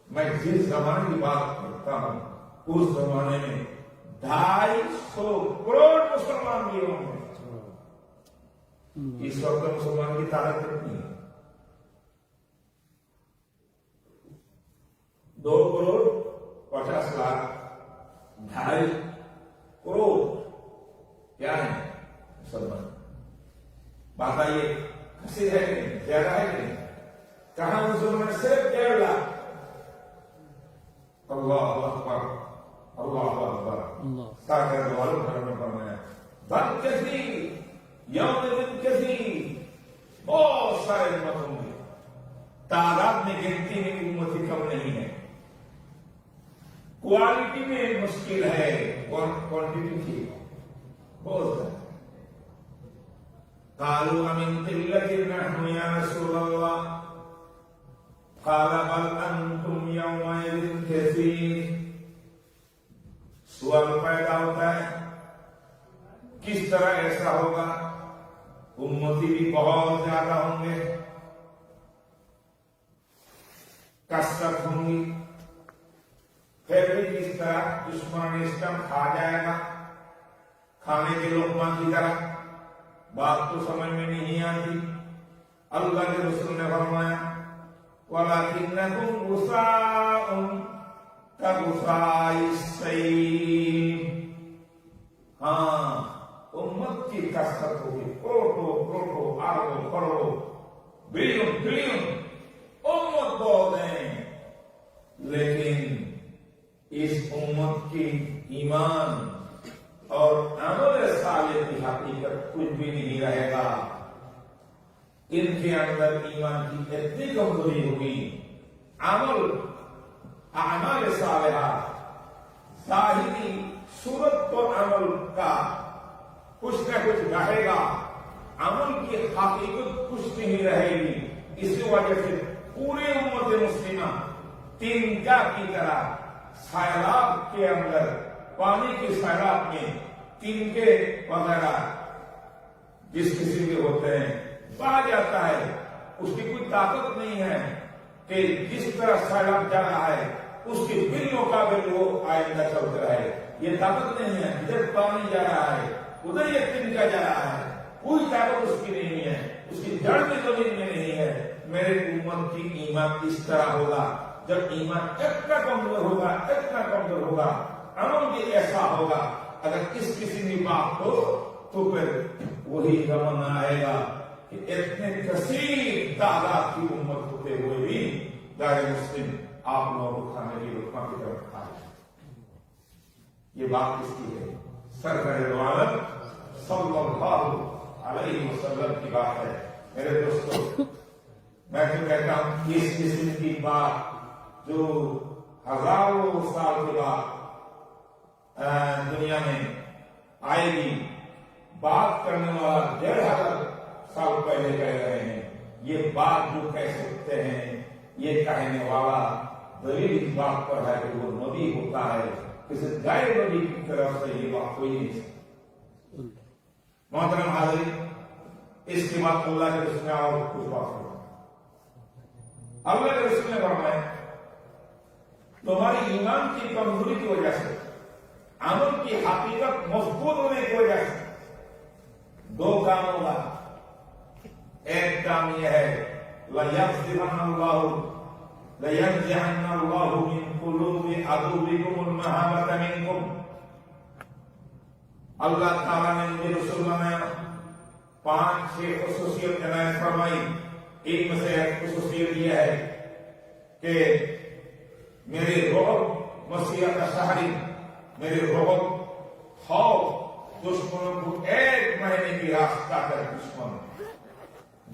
میں جس زمانے کی بات کرتا ہوں اس زمانے میں 250 کروڑ مسلمان بھی ہوں گے۔ اس وقت مسلمان کی تعداد کتنی ہے؟ 2 کروڑ 50 لاکھ، 2.5 کروڑ کیا ہے مسلمان؟ بات آئیے کسی ہے کہ نہیں، زیادہ ہے کہ نہیں؟ کہاں مسلمان؟ صرف 1.5 لاکھ۔ اللہ اکبر، اللہ اکبر۔ ساکر والوں گھر میں فرمایا بل کثیر یوم دن کثیر، بہت سارے امت ہوں گے، تعداد میں گنتی میں امتی کم نہیں ہے، کوالٹی میں مشکل ہے، کوانٹٹی ٹھیک ہے، بہت زیادہ۔ قالوا امن قلة نحن یا رسول اللہ قال بل انتم یومئذ کثیر۔ سوال پیدا ہوتا ہے کس طرح ایسا ہوگا؟ امتی بھی بہت زیادہ ہوں گے، کثرت ہوں گی، پھر بھی کس طرح؟ دشمن اسلام کھا جائے گا کھانے کے لقمہ کی طرح۔ بات تو سمجھ میں نہیں آتی۔ اللہ کے رسول نے فرمایا وَلَكِنَّكُمْ غُثَاءٌ كَغُثَاءِ السَّيْلِ۔ ہاں امت کی کثرت ہوگی، کروڑوں اربوں کروڑوں بلین امت بہت ہیں، لیکن اس امت کی ایمان اور عمل صالح کی حقیقت کچھ بھی نہیں رہے گا۔ ان کے اندر ایمان کی اتنی کمزوری ہوگی، اعمال صالحہ ظاہری صورت اور عمل کا کچھ نہ کچھ رہے گا، عمل کی حقیقت کچھ نہیں رہے گی۔ اسی وجہ سے پوری امت مسلمہ تنکا کی طرح سیلاب کے اندر، پانی کے سیلاب میں تنکے وغیرہ جس قسم کے ہوتے ہیں بہا جاتا ہے، اس کی کوئی طاقت نہیں ہے کہ جس طرح سیلاب جا رہا ہے اس کے بالمقابل وہ آئندہ چلتا رہے، یہ طاقت نہیں ہے۔ ادھر پانی جا رہا ہے ادھر یہ تنکا جا رہا ہے، کوئی طاقت اس کی نہیں ہے، اس کی جڑ میں زمین میں نہیں ہے۔ میرے امت کی ایمان اس طرح ہوگا، جب ایمان اتنا کمزور ہوگا، عمل بھی ایسا ہوگا، اگر کسی کی بات ہو تو پھر وہی غم آئے گا کہ اتنے کثیر تعداد کی امت ہوتے ہوئے بھی غیر مسلم آپ لوگوں کو کھانے کی لقمہ کی طرف کھا جائے۔ یہ بات کس کی ہے؟ سرکار دو عالم صلی اللہ علیہ وسلم کی بات ہے۔ میرے دوستو، میں تو کہتا ہوں اس قسم کی بات جو ہزاروں سال کے بعد دنیا میں آئے گی، بات کرنے والا 1500 سال پہلے کہہ رہے ہیں، یہ بات جو کہہ سکتے ہیں، یہ کہنے والا دلیل اس بات پر ہے کہ وہ نبی ہوتا ہے، کسی غیر نبی کی طرف سے یہ بات کوئی نہیں سکتا۔ محترم حاضرین، اس کے بعد اللہ کے رسول نے اور کچھ بات کرا۔ اللہ کے رسول نے فرمایا تمہاری ایمان کی کمزوری کی وجہ سے، عمل کی حقیقت مفقود ہونے کی وجہ سے 2 کام ہوگا۔ ایک کام یہ ہے لَيَنزِعَنَّ اللَّهُ مِن قُلُوبِ عَدُوِّكُمُ الْمَحَبَّةَ مِنكُمْ۔ اللہ تعالیٰ نے مجھے رسول بنایا، 5-6 خصوصیت عنایت فرمائی۔ ایک میں سے ایک خصوصیت یہ ہے کہ میرے رعب مسیرۃ شہری، میرے رعب خوف دشمنوں کو 1 مہینے کی راستہ کر دشمن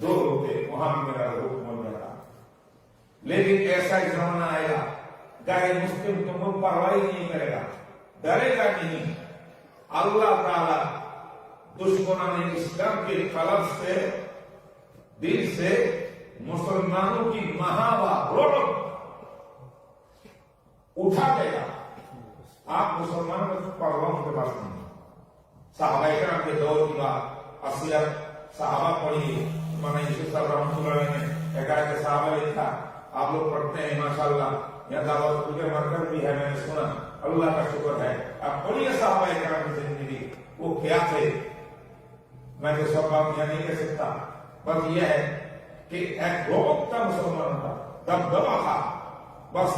2 ہوتے، وہاں بھی میرا حکم بن جاتا۔ لیکن ایسا ہی زمانہ آئے گا غیر مسلم تم کو پرواہ نہیں کرے گا، ڈرے گا نہیں۔ اللہ تعالی دشمنان اسلام کے قلب سے، دل سے مسلمانوں کی محابت رعب اٹھا دے گا۔ آپ مسلمانوں کو پرواہ کے پاس نہیں۔ صحابہ کرام کے دور کی بات، اصلیت صحابہ پڑھی، مولانا یوسف صاحب رحمۃ اللہ علیہ نے حکایت صحابہ لکھا، آپ لوگ پڑھتے ہیں ماشاءاللہ، یہاں دعوت کے مرکز بھی ہے، میں نے سنا، اللہ کا شکر ہے۔ اب پڑھیے صحابہ کرام کی زندگی، وہ کیا تھے، میں تو سب بات یہ نہیں کہہ سکتا، بس یہ ہے کہ ایک روک تھا مسلمان کا، دبدبا تھا، بس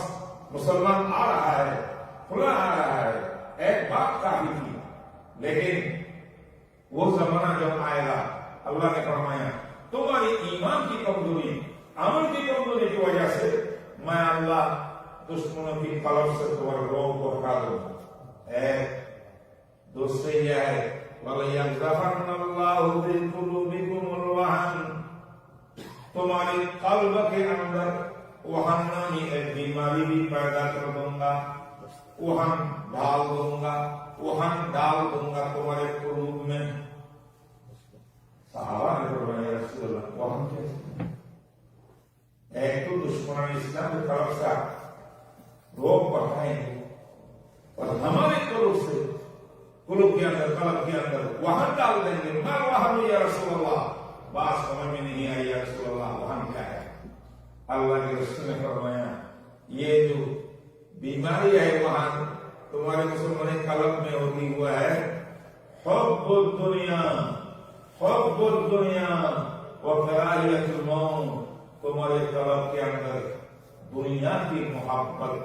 مسلمان آ رہا ہے، کھلا آ رہا ہے، ایک بات کافی تھی۔ لیکن وہ زمانہ جب آئے گا، اللہ نے فرمایا تمہاری ایمان کی کمزوری، عمل کی کمزوری کی وجہ سے میں اللہ دشمنوں کی طرف سے تمہارے روگ کو ہٹا دوں گا۔ دوسرے یہ ہے وَلَيَغْفَرْنَ اللَّهُ بِقُلُوبِكُمُ الْوَهْنَ، تمہاری قلب کے اندر وہن نامی ایک بیماری بھی پیدا کر دوں گا، وہن ڈال دوں گا، وہن ڈال دوں گا تمہارے قلوب میں۔ صحابہ نے فرمایا یا رسول اللہ وہن کیسے؟ ایک تو دشمنان اسلام کی طرف سے روگ بڑھائیں گے اور ہماری طرف سے قلوب کے اندر، قلب کے اندر وہن ڈال دیں گے۔ میں وہن یا رسول اللہ، بات سمجھ میں نہیں آئی یا رسول اللہ وہن کیا ہے؟ اللہ کے رسول نے فرمایا یہ جو بیماری ہے وہن تمہارے مسلمان قلب میں ہوتی ہوا ہے حب الدنیا، حب الدنیا وکراہیت الموت، تمہارے قلب کے اندر دنیا کی محبت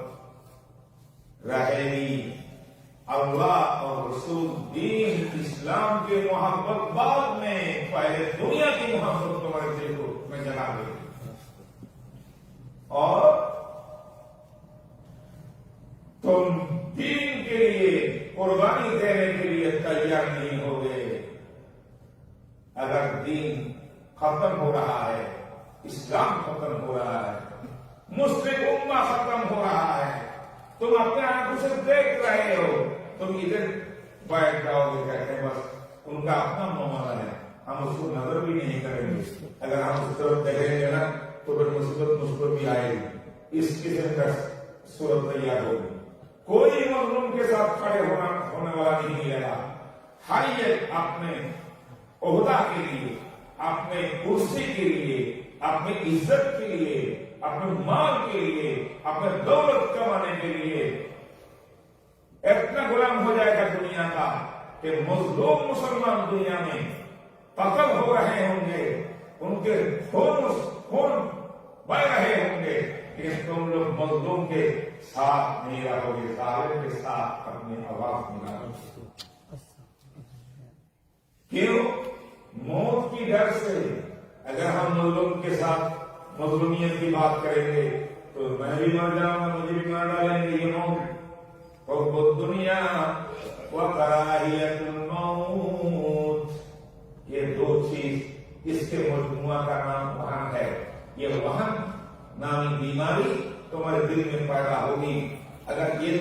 رہے گی، اللہ اور رسول دین اسلام کے محبت بعد میں، پہلے دنیا کی محبت تمہارے دل کو میں جلا دے گی، اور تم دین کے لیے قربانی دینے کے لیے تیار نہیں ہوگے۔ اگر دین ختم ہو رہا ہے، اسلام ختم ہو رہا ہے، مسلم امہ ختم ہو رہا ہے، تم اپنے آنکھوں سے دیکھ رہے ہو، تم ادھر بیٹھ جاؤ گے کہتے ہیں بس ان کا اپنا معاملہ ہے، ہم اس کو نظر بھی نہیں کریں گے، اگر ہم اس طرف دیکھیں گے نا تو پھر مصیبت مجھ پر بھی آئے گی، اس قسم کا صورت تیار ہوگی۔ کوئی مظلوم کے ساتھ کھڑے ہونے والا نہیں ملے گا، ہر ایک اپنے عہدہ کے لیے، اپنے کرسی کے لیے، اپنی عزت کے لیے، اپنے مال کے لیے، اپنے دولت کمانے کے لیے اتنا غلام ہو جائے گا دنیا کا کہ مظلوم مسلمان دنیا میں قتل ہو رہے ہوں گے، ان کے خون بہ رہے ہوں گے، لیکن تم لوگ مظلوم کے ساتھ نہیں رہو گے، ظالم کے ساتھ اپنی آواز ملاؤ گے۔ کیوں؟ موت کی ڈر سے۔ اگر ہم مظلوم کے ساتھ مظلومیت کی بات کریں گے تو میں بھی مر جاؤں گا، مجھے بھی مار ڈالیں گے، یہ موت حب الدنیا وکراہیت الموت، یہ دو چیز اس کے مجموعہ کا نام وہن ہے۔ یہ وہن نامی بیماری تمہارے دل میں پیدا ہوگی، اگر یہ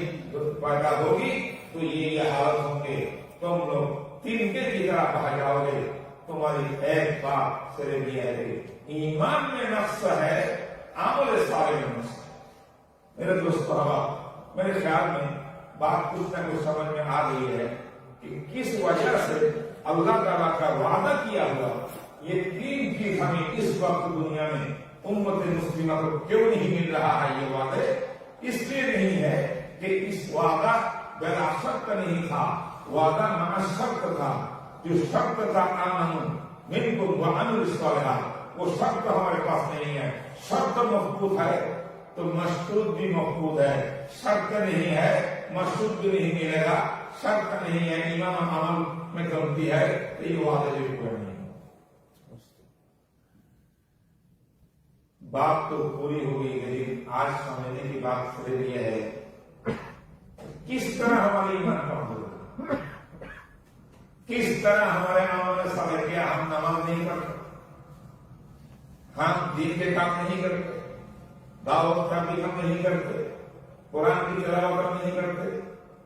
پیدا ہوگی تو یہ حالت ہوں گے، تم لوگ تنکے کی طرح بہا جاؤ گے۔ تمہاری ایک بات صرف یہ ہے ایمان میں نقص ہے، عمل صالح میں نقص ہے۔ میرے دوست احباب، میرے خیال میں بات کچھ نہ کچھ سمجھ میں آ گئی ہے کہ کس وجہ سے اللہ تعالیٰ کا وعدہ کیا ہوا یہ تین چیز ہمیں اس وقت دنیا میں امت مسلمہ کو کیوں نہیں مل رہا ہے؟ یہ وعدے اس لیے نہیں ہے کہ اس وعدہ بلا شرط نہیں تھا، وعدہ مع شرط تھا۔ جو شرط تھا آمنوا منکم وعملوا الصالحات، وہ شرط ہمارے پاس نہیں ہے۔ شرط مفقود ہے تو مشروط بھی مفقود ہے، شرط نہیں ہے مشروط بھی نہیں ملے گا، شرط نہیں ہے ایمان عمل میں کمتی ہے تو یہ وعدے بھی کوئی نہیں۔ بات تو پوری ہوگی، لیکن آج سمجھنے کی بات صرف یہ ہے کس طرح ہماری ایمان کمزور ہے، کس طرح ہمارے عمل صالح کیا۔ ہم نماز نہیں پڑھتے، ہم دین کے کام نہیں کرتے، دعوت کا بھی ہم نہیں کرتے، قرآن کی تلاوت ہم نہیں کرتے،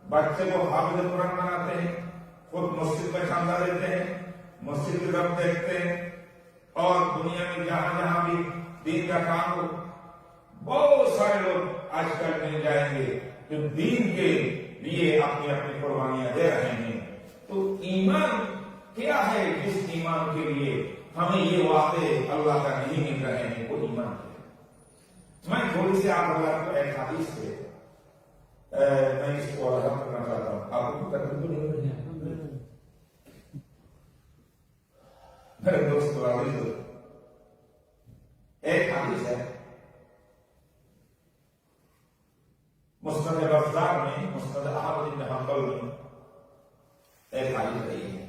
بچے کو حافظ قرآن بناتے ہیں، خود مسجد میں چاندہ دیتے ہیں، مسجد کی طرف دیکھتے ہیں، اور دنیا میں جہاں جہاں بھی دین کا کام ہو بہت سارے لوگ آج کل مل جائیں گے جو دین کے لیے اپنی اپنی قربانیاں دے رہے ہیں۔ تو ایمان کیا ہے جس ایمان کے لیے ہمیں یہ وعدے اللہ کا نہیں مل رہے ہیں؟ وہ ایمان تھوڑی سی آپ کو ایک حدیث سے میں اس کو وضاحت کرنا چاہتا ہوں. آپ کو تکلیف تو نہیں ہوئی؟ میرے دوست عزیز، ایک حدیث ہے مسند بزار میں، مسند احمد بن حنبل میں ایک حدیث رہی ہے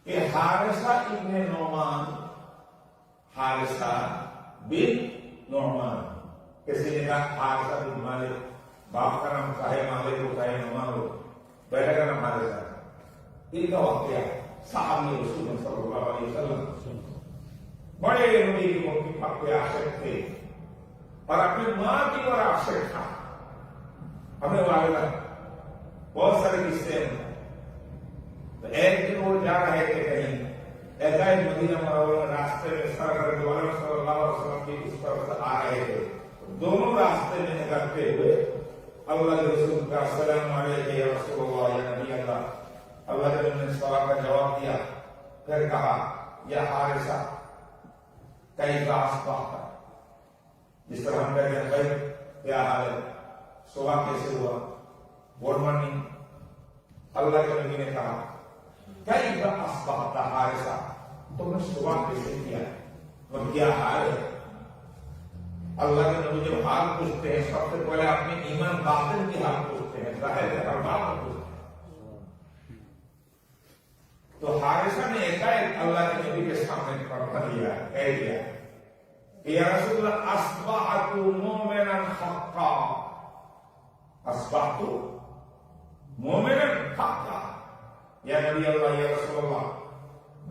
کہ حارثہ ابن نعمان، حارثہ بن نعمان، کسی نے کہا حارثہ بن مالک، باپ کا نام چاہے مالک ہو چاہے نعمان ہو، بیٹا کا نام حارثہ. ان کا واقعہ صحابی رسول صلی اللہ علیہ وسلم بڑے نبی کی پاک کے عاشق تھے اور اپنی ماں کی اور عاشق تھا. ہمیں والدہ بہت سارے قصے ہیں. تو ایک دن وہ جا رہے تھے کہیں، ایسا ہی مدینہ منورہ راستے میں سرکار دو عالم صلی اللہ علیہ وسلم کی اس طرف سے آ رہے تھے. دونوں راستے میں نکلتے ہوئے اللہ کے رسول کا السلام علیکم یا رسول اللہ یا نبی اللہ. اللہ کے رسول نے سوال کا جواب دیا، پھر کہا یا حارثہ کیف اصبحت، جس طرح ہم کہتے ہیں بھائی کیا حال ہے، صبح کیسے ہوا، گڈ مارننگ. اللہ کے نبی نے کہا کیف اصبحت حارثہ، تم نے صبح کیسے کیا اور کیا حال ہے. اللہ کے نبی جب حال پوچھتے ہیں سب سے پہلے اپنے ایمان باطن کی حال پوچھتے ہیں، ظاہر ہے ہر بات پوچھتے ہیں. تو حارثہ نے ایک اللہ کے نبی کے سامنے پڑھا دیا، کہہ دیا کہ یا رسول اللہ اصبحت مومنا حقا، اصبحت مومنا حقا، یا نبی اللہ یا رسول اللہ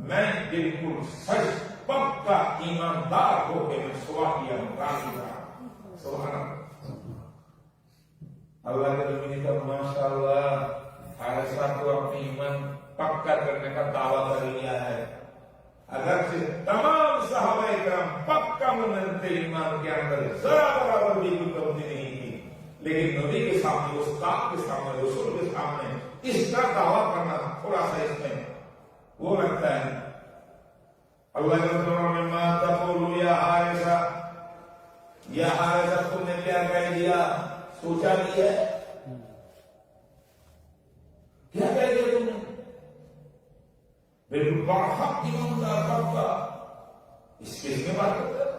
میں بالکل سچ پکا ایماندار ہو کے میں صبح کیا ہوں، کام کیا. سبحان اللہ. اللہ کے نبی نے کہا ماشاء اللہ، حارثہ کو اپنے ایمان پکا کرنے کا دعویٰ کر لیا ہے. اگرچہ تمام صحابہ کرام پکا مومن تھے، ایمان کے اندر ذرا برابر بھی کوئی کمی نہیں تھی، لیکن نبی کے سامنے، استاد کے سامنے، رسول کے سامنے اس کا دعویٰ کرنا تھوڑا سا اس میں وہ لگتا ہے. اللہ کے رسول نے ما تقول یا حارثہ، یا حارثہ تم نے کیا کہہ دیا، سوچا بھی ہے کیا کہہ دیا تم نے. بالکل برحق ایماندار پکا، اس کیس میں بات کرتا ہے.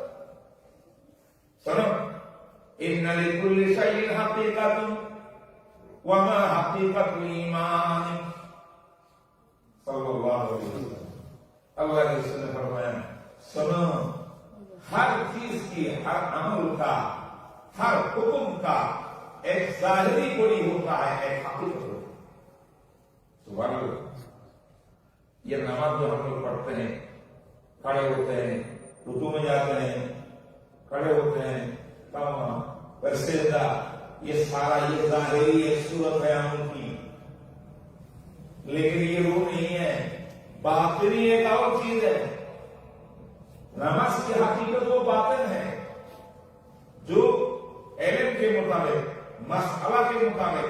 سنو ان لکل شیء حقیقت وما حقیقت ایمان صلی اللہ علیہ وسلم. اللہ کے رسول نے فرمایا سنو، ہر چیز کی، ہر عمل کا، ہر حکم کا ایک ظاہری کوئی ہوتا ہے، ایک حقیقت ہوتا ہے. سبحان اللہ. یہ نماز جو ہم لوگ پڑھتے ہیں، کھڑے ہوتے ہیں، رکوع میں جاتے ہیں، کھڑے ہوتے ہیں، قیام، پھر سجدہ، یہ سارا یہ ظاہری ایک صورت ہے عمل کی، لیکن یہ روح نہیں ہے، باطنی ایک اور چیز ہے. نماز کی حقیقت وہ باطن ہے جو علم کے مطابق، مسئلہ کے مطابق،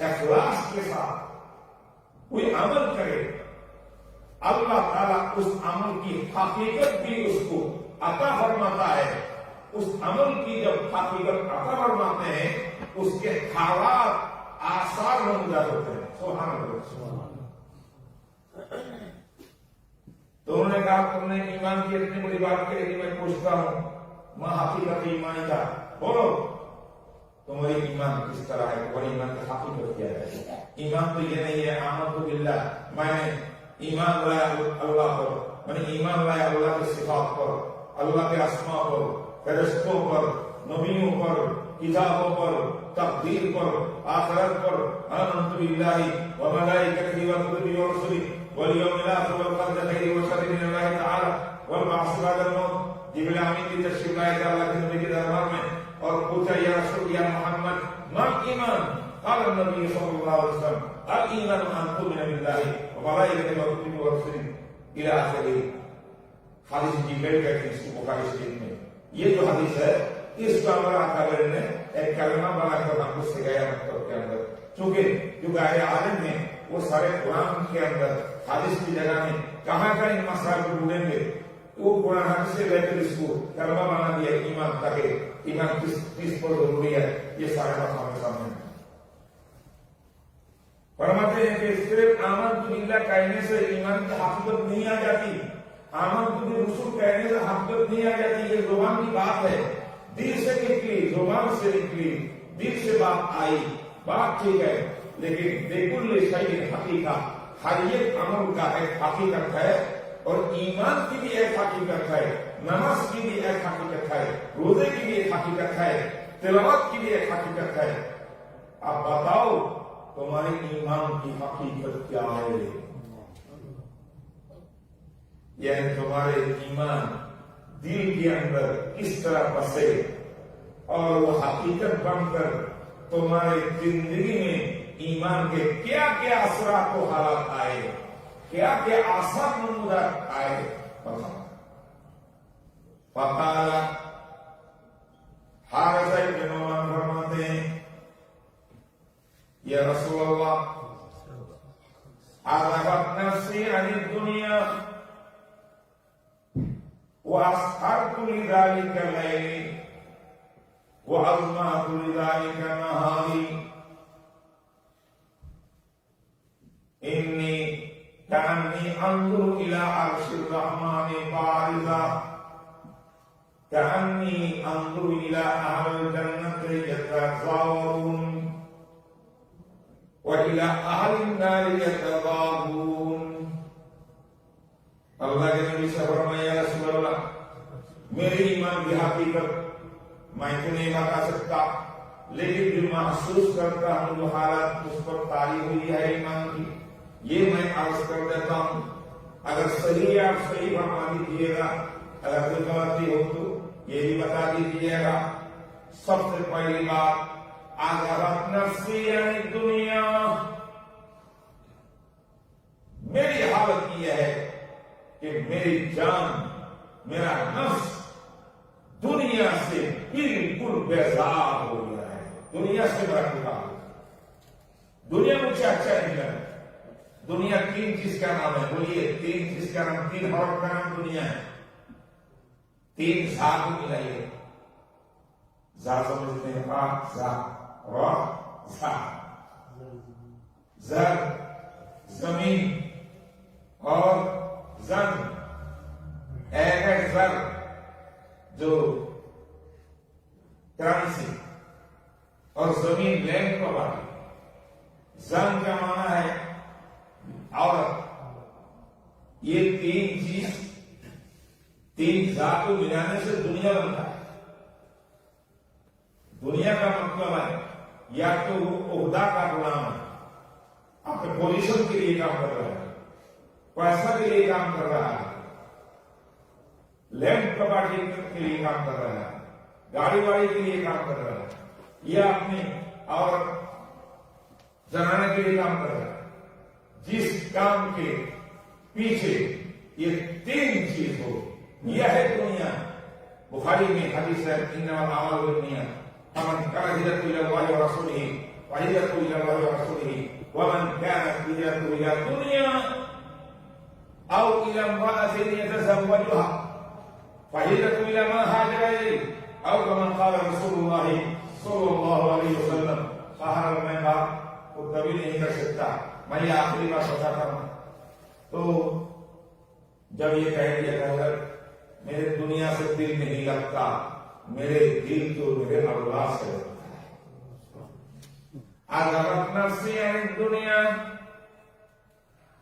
اخلاص کے ساتھ کوئی عمل کرے، اللہ تعالیٰ اس عمل کی حقیقت بھی اس کو عطا فرماتا ہے. اس عمل کی جب حقیقت عطا فرماتے ہیں، اس کے حالات آثار موجود ہوتے ہیں. سبحان اللہ. تو انہوں نے کہا تم نے ایمان کی اتنی بڑی بات کہی کہ میں پوچھتا ہوں ما حقیقت ایمان کا، بولو تمہاری ایمان کس طرح ہے، تمہاری ایمان کی حقیقت کیا ہے. ایمان تو یہ نہیں ہے آمنت باللہ، میں نے ایمان لایا اللہ پر، میں نے ایمان لایا اللہ کے صفات پر، اللہ کے اسماء پر، فرشتوں پر، نبیوں پر، کتابوں پر، تقدیر پر، آخرت پر. آمنت باللہ وملائکتہ وکتبہ ورسلہ والیوم الآخر والقدر خیر وشر من اللہ تعالی والبعث بعد الموت. جبریل امین کی تشریف لائے تھے اللہ کے نبی کے دربار میں اور پوچھا یا رسول یا محمد ما ایمان؟ قال النبی صلی اللہ علیہ وسلم الایمان ان تؤمن باللہ وملائکتہ وکتبہ ورسلہ الی آخر. حدیث جبریل کہتے ہیں اس کو بخاری شریف میں. یہ جو حدیث ہے اس کا ہمارا قابل نے ایک کلمہ بنا کر ہم کو سکھایا مکتب کے اندر، چونکہ جو گائے عالم ہیں وہ سارے قرآن کے اندر حدیث کی جگہ میں کہاں کا ان مسائل کو ڈھونڈیں گے. وہ قرآن حدیث سے لے کر اس کو کلمہ بنا دیا ایمان تاکہ ایمان کس پر ضروری ہے یہ سارے بات ہمارے سامنے ہے. فرماتے ہیں کہ صرف آمنت باللہ کہنے سے ایمان کی حقیقت نہیں آ جاتی، آمنت بالرسول کہنے سے حقیقت نہیں آ جاتی. یہ زبان کی بات ہے، دل سے نکلی، زبان سے نکلی، دل سے بات آئی، بات ٹھیک ہے، لیکن بِكُلِّ شَيْءٍ حقیقت، ہر ایک عمل کا ایک حقیقت ہے، اور ایمان کی بھی ایک حقیقت ہے، نماز کی بھی ایک حقیقت ہے، روزے کی بھی ایک حقیقت ہے، تلاوت کی بھی ایک حقیقت ہے. اب بتاؤ تمہارے ایمان کی حقیقت کیا ہے؟ یعنی تمہارے ایمان دل کے اندر کس طرح بسے اور وہ حقیقت بن کر تمہاری زندگی میں ایمان کے کیا کیا اثرات و حالات آئے، کیا کیا آثار نمودار آئے. فقال حارث بن نعمان فرماتے ہیں یا رسول اللہ عذبت نفسی عن الدنیا واسحرت لذلك ليلي واظمأت لذلك نهاري إني كأني أنظر إلى عرش الرحمن بارزا كأني أنظر إلى أهل الجنة يتزاورون وإلى أهل النار يتغابون. اللہ کے نبی سے فرمایا یا رسول اللہ میرے ایمان کی حقیقت میں تو نہیں بتا سکتا، لیکن جو محسوس کرتا ہوں جو حالات اس پر طاری ہوئی ہے ایمان کی یہ میں عرض کر دیتا ہوں. اگر صحیح ہے آپ صحیح فرما دیجیے گا، اگر کوئی غلطی ہو تو یہ بھی بتا دیجیے گا. سب سے پہلی بات عذبت نفسی عن الدنیا، میری حالت یہ ہے کہ میری جان، میرا نفس دنیا سے بالکل بیزار ہو گیا ہے، دنیا سے بڑا نکال. دنیا مجھے اچھا نہیں لگا. دنیا تین چیز کا نام ہے، بولیے تین چیز کا نام، تین حرف کا نام دنیا ہے. تین ذات ملائیے، ذات سمجھتے ہیں، ذات را ذات، زر زمین اور زن. ایک ہے زر جو کرنسی اور زمین لینڈ پراپرٹی. زن کا معنی ہے عورت. یہ تین چیز، تین ذات کو ملانے سے دنیا بنتا ہے. دنیا کا مطلب ہے یا تو وہ عہدہ کا غلام ہے، اپنے پوزیشن کے لیے کام کر رہا ہے، پیسہ کے لیے کام کر رہا ہے، لینڈ پراپرٹی کے لیے کام کر رہا ہے، گاڑی واڑی کے لیے کام کر رہا ہے، یا اپنی اور زنانے کے لیے کام کر رہا ہے. جس کام کے پیچھے یہ تین چیز ہو یہ ہے دنیا. بخاری میں حدیث ہے انما الاعمال بالنیات فمن كانت هجرته الى الله ورسوله وهجرته الى الله ورسوله ومن كانت هجرته الى دنيا او الى امرأة يتزوجها فهجرته الى ما هاجر اليه او كما قال رسول الله صلى الله عليه وسلم. باہر میں بات کو کبھی نہیں کر سکتا، میں یہ آخری بات بتاتا ہوں. تو جب یہ کہہ دیا کہ میرے دنیا سے دل نہیں لگتا، میرے دل تو میرے اللہ سے لگتا ہے. عذبت نفسی عن الدنیا.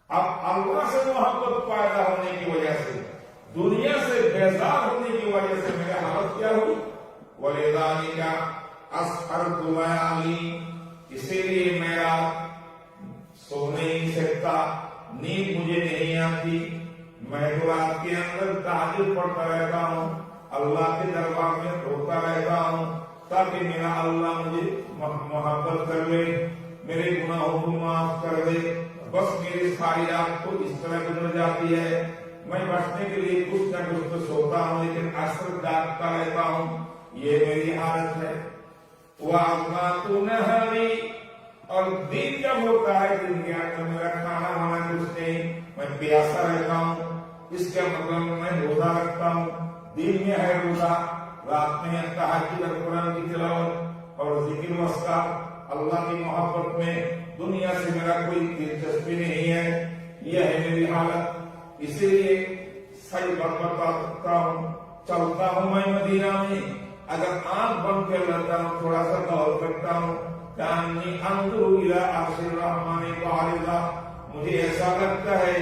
اب اللہ سے محبت پیدا ہونے کی وجہ سے، دنیا سے بیزار ہونے کی وجہ سے میرے حالت کیا ہوئی؟ وَلِذَلِكَ أَسْحَرْتُ لَيَالِي، اسی لیے میرا سو نہیں سکتا، نیند مجھے نہیں آتی. میں تو رات کے اندر تہجد پڑھتا رہتا ہوں، اللہ کے دربار میں روتا رہتا ہوں تاکہ میرا اللہ مجھے محبت کر لے، میرے گناہوں کو معاف کر دے. بس میری ساری رات تو اس طرح گزر جاتی ہے. میں بچنے کے لیے کچھ نہ کچھ تو سوتا ہوں لیکن اکثر جاگتا رہتا ہوں. یہ میری حالت ہے. وَأَظْمَأْتُ نَهَارِي، اور دن جب ہوتا ہے دن کے اندر میرا کھانا وانا کچھ نہیں، میں پیاسا رہتا ہوں. اس کا مطلب میں روزہ رکھتا ہوں، دین میں ہے روزہ، رات میں تہجد اور قرآن کی تلاوت اور ذکر و اذکار، اللہ کی محبت میں دنیا سے میرا کوئی دلچسپی نہیں ہے، یہ ہے میری حالت۔ اسی لیے صحیح بات بتاتا ہوں، چلتا ہوں میں مدینہ میں، اگر آنکھ بند کر لیتا ہوں، تھوڑا سا غور کرتا ہوں، کانی انظر الی عرش الرحمن قاعدہ، مجھے ایسا لگتا ہے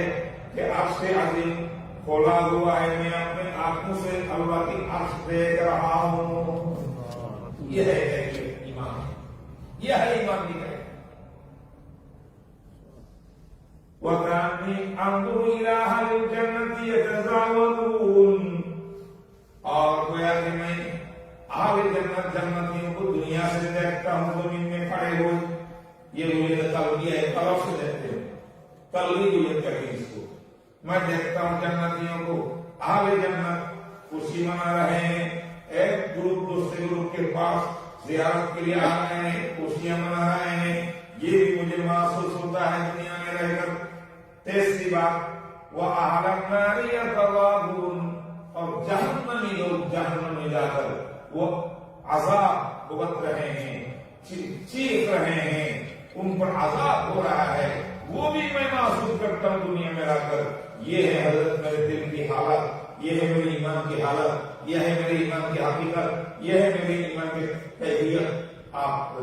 کہ عرش عظیم کھولا ہوا ہے، میں اپنے آنکھوں سے اللہ کی عرش دیکھ رہا ہوں۔ یہ ہے ایمان، یہ ہے ایمان کی ہے۔ وَكَأَنِّي أَنظُرُ إِلَىٰ أَهْلِ الْجَنَّةِ يَتَزَاوَرُونَ، اور گویا کہ میں اہل جنت جنتیوں کو دنیا سے دیکھتا ہوں زمین میں کھڑے ہوئے، یہ رویت قلبی ہے، طرف سے دیکھتے ہیں، قلبی رویت کہتے ہیں اس کو۔ میں دیکھتا ہوں جنتیوں کو، اہل جنت خوشی منا رہے ہیں، ایک گروپ دوسرے گروپ کے پاس زیارت کے لیے آ رہے ہیں، خوشیاں منا رہے ہیں، یہ بھی مجھے محسوس ہوتا ہے دنیا میں رہ کر۔ تیسری بات، وَأَهْلَ النَّارِ يَتَغَابُونَ، اور جہنمی لوگ جہنم میں جا کر وہ عذاب بھگت رہے ہیں، چیخ رہے ہیں، ان پر عذاب ہو رہا ہے، وہ بھی میں محسوس کرتا ہوں دنیا میں رہ کر۔ یہ ہے حضرت میرے دل کی حالت، یہ ہے میرے ایمان کی حالت، یہ ہے میرے ایمان کی حقیقت، یہ ہے میرے ایمان کی کیفیت۔ آپ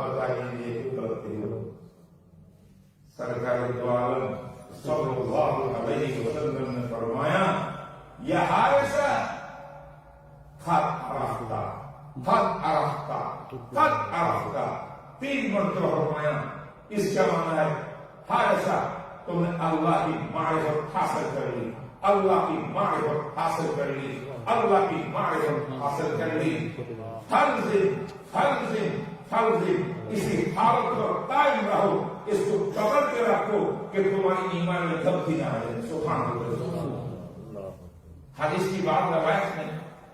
بتائیے یہ کیوں کرتے ہو؟ سرکار دو عالم صلی اللہ علیہ وسلم نے فرمایا، یہ حادثہ تین مرتبہ فرمایا۔ اس کا معنی ہے حادثہ، تم نے اللہ کی معرفت حاصل کر لی، اللہ کی معرفت حاصل کر لی، اللہ کی معرفت حاصل کر لی۔ ہر دن اسی حالت پر قائم رہو، اس کو پکڑ کے رکھو کہ تمہاری ایمان میں دبتی نہ آئے۔ سبحان اللہ۔ حدیث کی بات روایت میں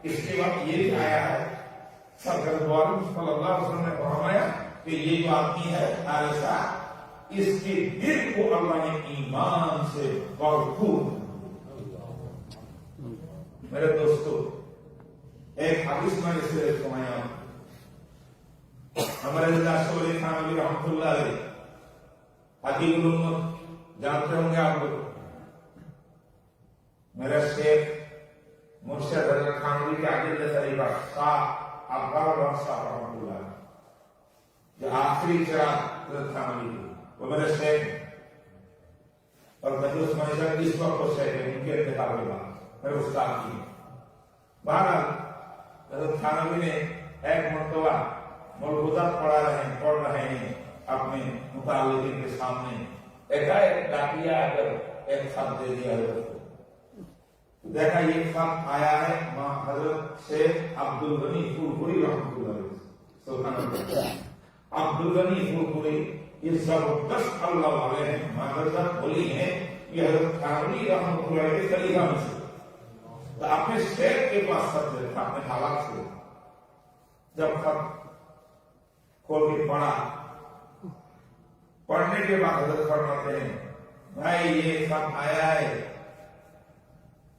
اس کے بعد یہ بھی آیا ہے، سرکار دو عالم صلی اللہ علیہ وسلم نے فرمایا کہ یہ جو آدمی ہے عائشہ، اس کے دل کو اللہ نے ایمان سے بھرپور۔ میرے دوستو، ایک حدیث میں اسے سنایا، ہمارے اللہ شعلی خانوی رحمت اللہ علیہ، حکیم الامت جانتے ہوں گے آپ لوگ، میرا شیخ مرشد حضرت خانوی کے عقیدہ طریقہ شاہ عبداللہ بخش صاحب رحمت اللہ علیہ، جو آخری چراغ حضرت خانوی کی، وہ میرے شیخ اور مجلس منیجر اس وقت کو شیخ ہے، ان کے انتخاب کے بعد میرے استاد کی۔ بہرحال حضرت خانوی نے ایک مرتبہ ملحوظات پڑھ رہے ہیں اپنے متعلقین کے سامنے، ایک ڈاکیا آ کر ایک خط دے دیا حضرت کو، دیکھا یہ خط آیا ہے حضرت شیخ عبدالغنی پھولپوری رحمۃ اللہ علیہ۔ سبحان اللہ، عبدالغنی پھولپوری یہ زبردست اللہ والے ہیں، معذرت بولی ہیں، یہ حضرت خانوی رحمۃ اللہ علیہ کے خلیفہ میں سے، تو اپنے شیخ کے پاس خط دیکھا اپنے حالات سے، جب خط کھول کے پڑھا، پڑھنے کے بعد حضرت فرماتے ہیں، بھائی یہ خط آیا ہے،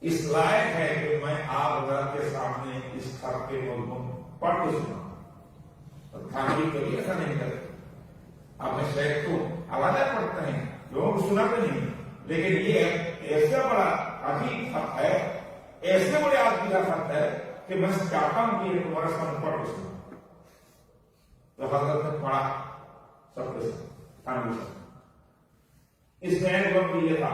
اس لائق ہے کہ میں آپ حضرت کے سامنے اس خط کے مضمون پڑھ کے سنا۔ خانوی کبھی ایسا نہیں کرتے، اپنے شیخ کو علیحدہ پڑھتے ہیں، لوگوں کو سناتے نہیں، لیکن یہ ایسا بڑا عجیب خط ہے، ایسے بڑے آدمی کا خط ہے کہ میں چاہتا ہوں کہ یہ تمہارے سامنے پڑھ کے سنا۔ تو حضرت نے پڑھا سب کے خانوی سے، اس میں ایک وقت یہ تھا،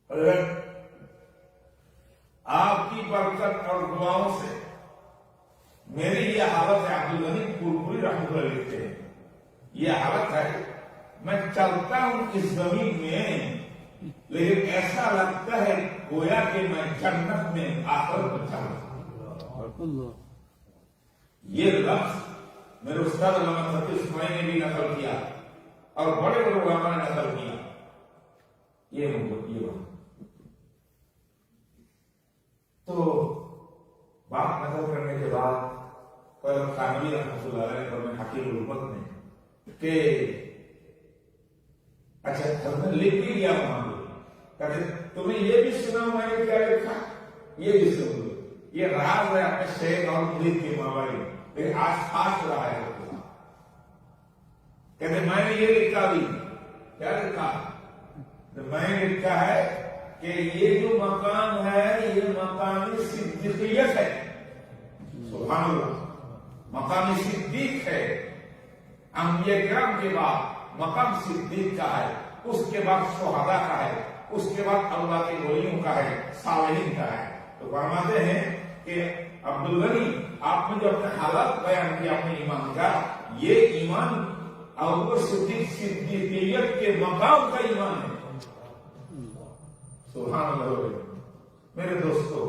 حضرت آپ کی برکت اور دعاؤں سے میری یہ حالت ہے، عبدالغنی پھولپوری رحمۃ اللہ علیہ لکھتے ہیں، یہ حالت ہے میں چلتا ہوں اس زمین میں، لیکن ایسا لگتا ہے گویا کہ میں جنت میں آخرت میں چل رہا ہوں۔ یہ لفظ میرے استاد علامہ تقی اسماعیل نے بھی نقل کیا اور بڑے بڑے علماء نے نقل کیا۔ یہ بات تو بات نقل کرنے کے بعد خانوی رحمۃ اللہ علیہ نے حکیم الامت نے کہ اچھا ہم نے لکھ بھی لیا وہاں پہ، کہتے تمہیں یہ بھی سنا ہوا ہے کیا لکھا، یہ بھی سن لو، یہ راز ہے اپنے شیخ اور مرید کے مابین، لیکن آج خاص رہا ہے۔ کہتے میں نے یہ لکھا بھی، کیا لکھا؟ میں نے لکھا ہے کہ یہ جو مقام ہے یہ مقام صدیقیت ہے، سبحان اللہ، مقام صدیق ہے، انبیاء کرام کے بعد مقام صدیق کا ہے، اس کے بعد شہداء کا ہے، اس کے بعد اللہ کے ولیوں کا ہے، صالحین کا ہے۔ تو فرماتے ہیں کہ عبدالغنی آپ نے جو اپنے حالات بیان کیا اپنے ایمان کا، یہ ایمان ابوبکر صدیق صدیقیت کے مقام کا ایمان ہے۔ سبحان اللہ۔ میرے دوستو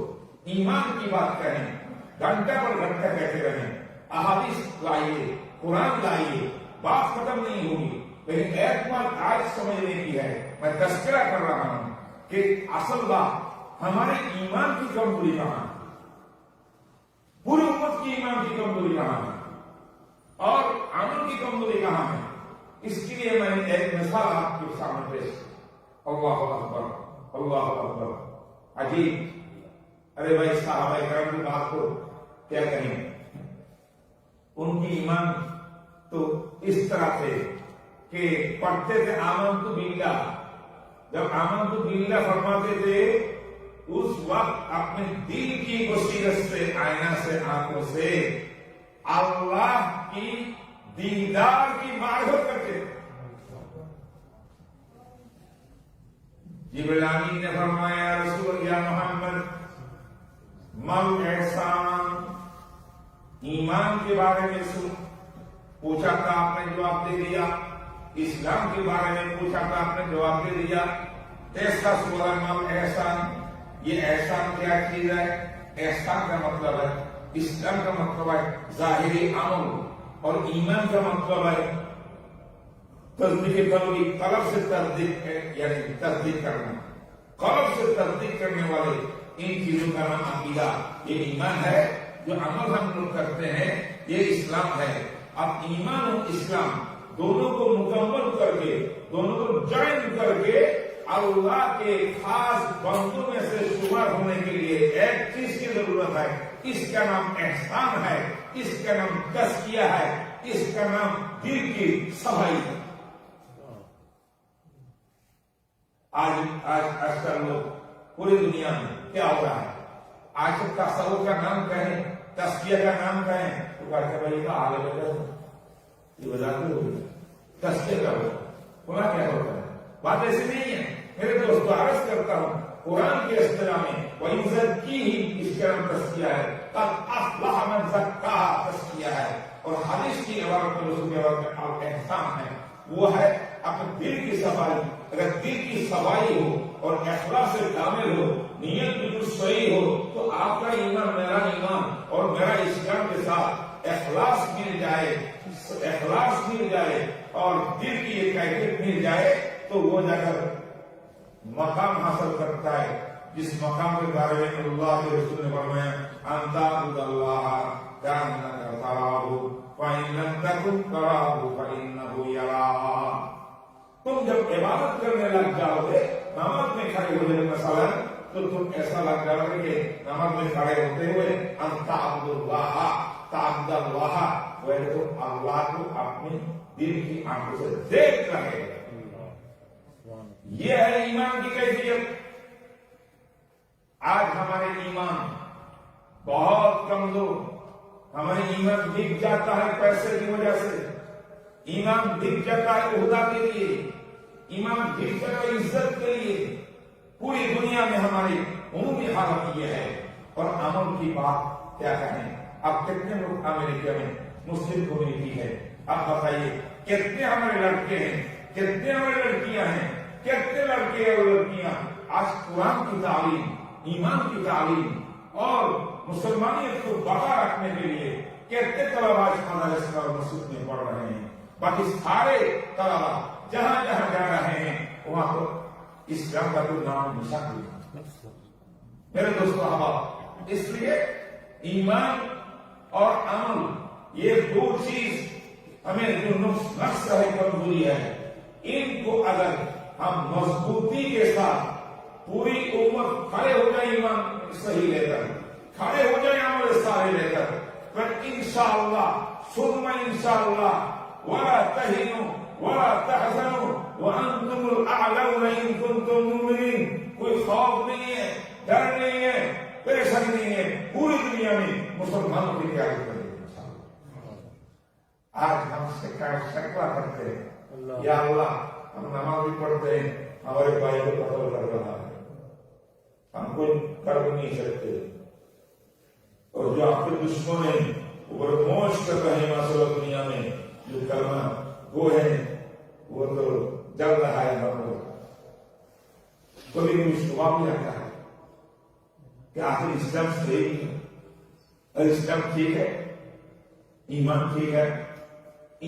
ایمان کی بات کہیں، گھنٹہ پر گھنٹہ کہتے رہیں، احادیث لائیے، قرآن لائیے، بات ختم نہیں ہوگی، لیکن ایک بات آج سمجھنے کی ہے، میں تذکرہ کر رہا ہوں کہ اصل بات ہمارے ایمان کی کمزوری کہاں ہے، پوری امت کی ایمان کی کمزوری کہاں ہے اور عمل کی کمزوری کہاں ہے۔ اس کے لیے میں نے ایک مثال آپ کے سامنے پیش کی۔ اللہ اکبر، اللہ اکبر، عجیب۔ ارے بھائی صحابہ کرام کی بات کو کیا کہیں، ان کی ایمان تو اس طرح تھے کہ پڑھتے تھے آمنت باللہ، جب آمنت باللہ فرماتے تھے اس وقت اپنے دل کی بصیرت سے، آئینہ سے، آنکھوں سے اللہ کی دیدار کی معرفت کرتے تھے۔ جبرائیل امین نے فرمایا رسول یا محمد مل احسان، ایمان کے بارے میں سن، پوچھا تھا آپ نے جواب دے دیا، اسلام کے بارے میں پوچھا تھا آپ نے جواب دے دیا، ایسا سوال مل احسان، یہ احسان کیا چیز ہے؟ احسان کا مطلب ہے، اسلام کا مطلب ہے ظاہری عمل، اور ایمان کا مطلب ہے تصدیق قلبی، قلب سے تصدیق، یعنی تصدیق کرنا، قلب سے تصدیق کرنے والے ان چیزوں کا نام عقیدہ، یہ ایمان ہے۔ جو عمل ہم لوگ کرتے ہیں یہ اسلام ہے۔ اب ایمان اور اسلام دونوں کو مکمل کر کے، دونوں کو جوائن کر کے اللہ کے خاص بندوں میں سے شمار ہونے کے لیے ایک چیز کی ضرورت ہے، اس کا نام احسان ہے، اس کا نام تزکیہ ہے، اس کا نام دل کی صفائی ہے۔ آج کل لوگ پوری دنیا میں کیا ہو رہا ہے، آج تصوف کا نام کہیں، تزکیہ کا نام کہیں تو کہتے بھائی کا آگے بڑھا، یہ وجہ ہوگی تزکیہ کا ہونا کیا ہوتا ہے، بات ایسی نہیں ہے۔ میرے دوستو عرض کرتا ہوں قرآن کے اصطلاح میں وَيُزَكِّيهِمْ اس کا نام تزکیہ ہے، قَدْ أَفْلَحَ مَنْ زَكَّاهَا تزکیہ ہے، اور حدیث کی عبارت میں رسول کی عبارت میں احسان ہے، وہ ہے اپنے دل کی صفائی۔ اگر دل کی صفائی ہو اور اخلاص کامل ہو، نیت بالکل صحیح ہو، تو آپ کا ایمان میرا ایمان اور میرا اسلام کے ساتھ اخلاص مل جائے، اخلاص مل جائے اور دل کی یہ کیفیت مل جائے تو وہ جا کر مقام حاصل کرتا ہے، جس مقام کے بارے میں اللہ کے رسول نے فرمایا ان تعبد اللہ کأنک تراہ فإن لم تکن تراہ فإنہ یراک۔ تم جب عبادت کرنے لگ جاؤ گے، نماز میں کھڑے ہو جائے مثلا، تو تم ایسا لگ جاؤ گے کہ نماز میں کھڑے ہوتے ہوئے ان تعبد اللہ، وہ تم اللہ کو اپنی دل کی آنکھوں سے دیکھ رہے ہیں۔ یہ ہے ایمان کی کیفیت۔ آج ہمارے ایمان بہت کمزور، ہمارے ایمان بک جاتا ہے پیسے کی وجہ سے، ایمان بک جاتا ہے عہدہ کے لیے، ایمان بک جاتا ہے عزت کے لیے۔ پوری دنیا میں ہماری عمومی حالت یہ ہے، اور عمل کی بات کیا کہیں۔ اب کتنے لوگ امریکہ میں مسلم کمیونٹی ہے، اب بتائیے کتنے ہمارے لڑکے ہیں، کتنے ہمارے لڑکیاں ہیں، کتنے لڑکے اور لڑکیاں آج قرآن کی تعلیم، ایمان کی تعلیم اور مسلمانیت کو بقا رکھنے کے لیے کتنے طلبہ آج مدارس اور مسجد میں پڑھ رہے ہیں۔ باقی سارے طلبہ جہاں جہاں جا رہے ہیں وہاں تو اسلام کا کوئی نام نشان نہیں۔ میرے دوستو احباب، اس لیے ایمان اور عمل یہ دو چیز ہمیں جو نقص ہے، کمزوری ہے، ان کو اگر ہم مضبوطی کے ساتھ پوری امت کھڑے ہو جائیں ایمان صحیح لے کر، کھڑے ہو جائیں عمل صالح لے کر، پھر انشاءاللہ ثم انشاءاللہ ولا تهنوا ولا تحزنوا وانتم الاعلون ان كنتم مؤمنين. کوئی خوف نہیں ہے، ڈر نہیں ہے، پریشانی نہیں ہے، پوری دنیا میں مسلمانوں کی قیادت کرے گی. آج ہم شکوہ کرتے ہیں، یا اللہ ہم نماز بھی پڑھتے ہیں، ہمارے بھائی کو قتل کر رہا ہے، ہم کوئی کر نہیں سکتے، اور جو آپ کے دشمن ہیں وہ برموش کر رہے ہیں مسئلہ دنیا میں، جو کلمہ وہ ہے وہ تو جل رہا ہے ہم لوگ. کبھی کبھی سوال بھی رہتا ہے کہ آخر اسلام صحیح ہے، اور اسلام ٹھیک ہے، ایمان ٹھیک ہے،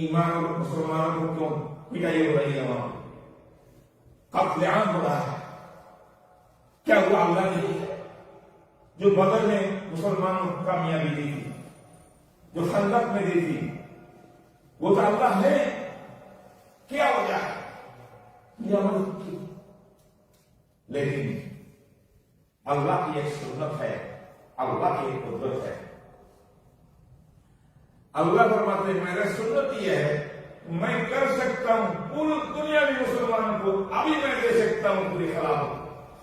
ایمان اور مسلمانوں کو کیوں پٹائی ہو رہی ہے، وہاں قتل عام ہو رہا ہے؟ کیا ہوا؟ اللہ نے جو بدر میں مسلمانوں کو کامیابی دی تھی، جو خندق میں دی تھی، وہ تو اللہ ہے. کیا وجہ ہے؟ یہ عمل کی، لیکن اللہ کی ایک سنت ہے، اللہ کی ایک قدرت ہے. اللہ فرماتے ہیں میرا سنت یہ ہے، میں کر سکتا ہوں پوری دنیا میں مسلمانوں کو، ابھی میں دے سکتا ہوں پوری خلافت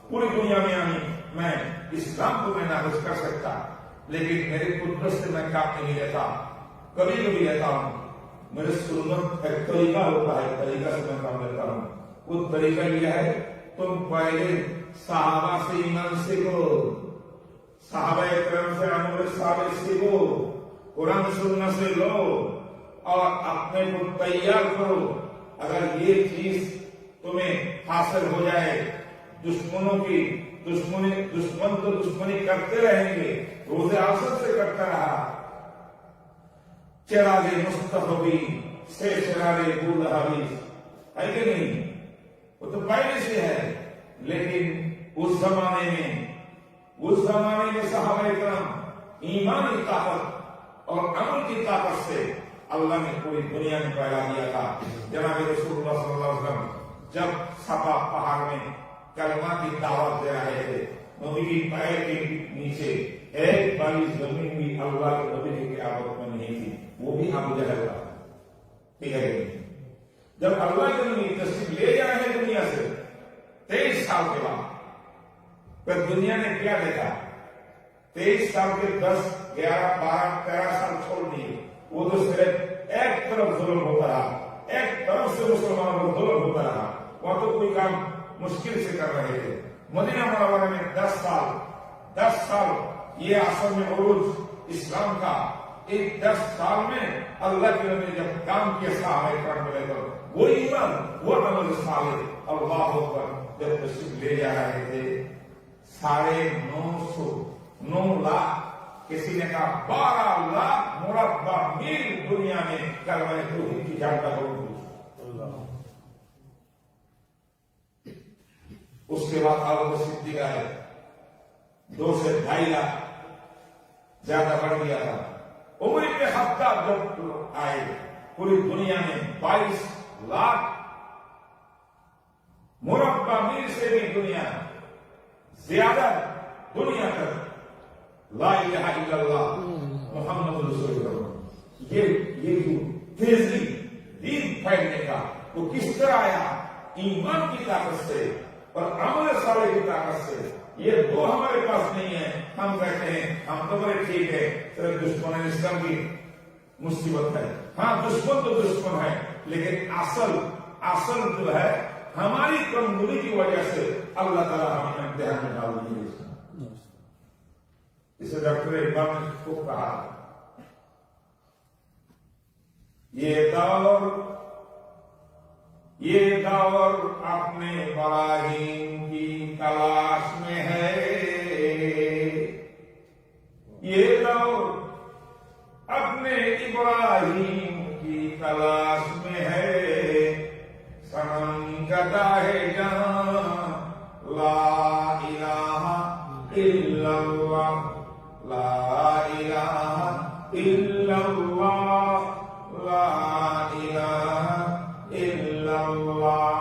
پوری دنیا میں، یعنی میں اسلام کو میں نافذ کر سکتا، لیکن میری قدرت سے میں کام نہیں لیتا. کبھی کبھی لیتا ہوں، میرے سنت ایک طریقہ ہوتا ہے، طریقہ سے میں کام لیتا ہوں. وہ طریقہ یہ ہے، تم پہلے صحابہ سے ایمان سیکھو، صحابہ کرام سے عمل صالح سیکھو، قرآن سنت سے لو اور اپنے کو تیار کرو. اگر یہ چیز تمہیں حاصل ہو جائے، دشمنوں کی دشمن تو دشمنی کرتے رہیں گے، روز آسر سے کرتا رہا، چراغ مستحبی سے چراغ بولہبی ہے کہ نہیں؟ وہ تو پہلے سے ہے. لیکن اس زمانے میں صحابہ کرام ایمان کی طاقت اور عمل کی طاقت سے اللہ نے پوری دنیا میں پھیلا دیا تھا. جناب رسول اللہ صلی اللہ علیہ وسلم جب صفا پہاڑ میں کلمہ کی دعوت دے رہے تھے، نبی کی پیر کے نیچے ایک بالی زمین بھی اللہ کے نبی کی قیادت میں نہیں تھی، وہ بھی ابو جہل تھا. ٹھیک ہے، جب اللہ کے نبی تشریف لے جا رہے دنیا سے 23 سال کے بعد، پھر دنیا نے کیا دیکھا؟ 23 سال کے 10 11 12 13 سال چھوڑ دیے. وہ تو صرف ایک طرف ظلم ہوتا رہا، ایک طرف سے مسلمانوں کو ظلم ہوتا رہا. وہاں تو کوئی کام مشکل سے کر رہے تھے. مدینہ منورہ میں 10 سال یہ اصل میں عروج اسلام کا. ایک 10 سال میں اللہ کے نبی نے جب کام کیا صحابہ کرام ملے تو وہ ایمان، وہ عمل صالح، اللہ اکبر، جب تشریف لے جا رہے تھے 9.9 لاکھ، کسی نے کہا 12 لاکھ مربع میل دنیا میں کلمہ توحید کی جھنڈا ہو. اس کے بعد ابو بکر صدیق آئے، 2 سے 2.5 لاکھ زیادہ بڑھ گیا تھا. عمر بن خطاب جب آئے، پوری دنیا میں 22 لاکھ مربع میل سے بھی دنیا زیادہ دنیا تک لا الہ الا اللہ محمد رسول اللہ. یہ تیزی دین پھیلنے کا وہ کس طرح آیا؟ ایمان کی طاقت سے اور عمل صالح کی طاقت سے. یہ دو ہمارے پاس نہیں ہے. ہم کہتے ہیں ہم تو بڑے ٹھیک ہے، صرف دشمن اسلام کی مصیبت ہے. ہاں دشمن تو دشمن ہے، لیکن اصل جو ہے ہماری کمزوری کی وجہ سے اللہ تعالیٰ ہمیں امتحان میں ڈال دیے. اسے ڈاکٹر اقبال نے خوب کہا، یہ دور اپنے براہیم کی تلاش میں ہے، یہ دور اپنے ابراہیم کی تلاش میں ہے. صنم گدا ہے جہاں لا الہ الا اللہ، لا الہ الا اللہ، لا الہ الا اللہ.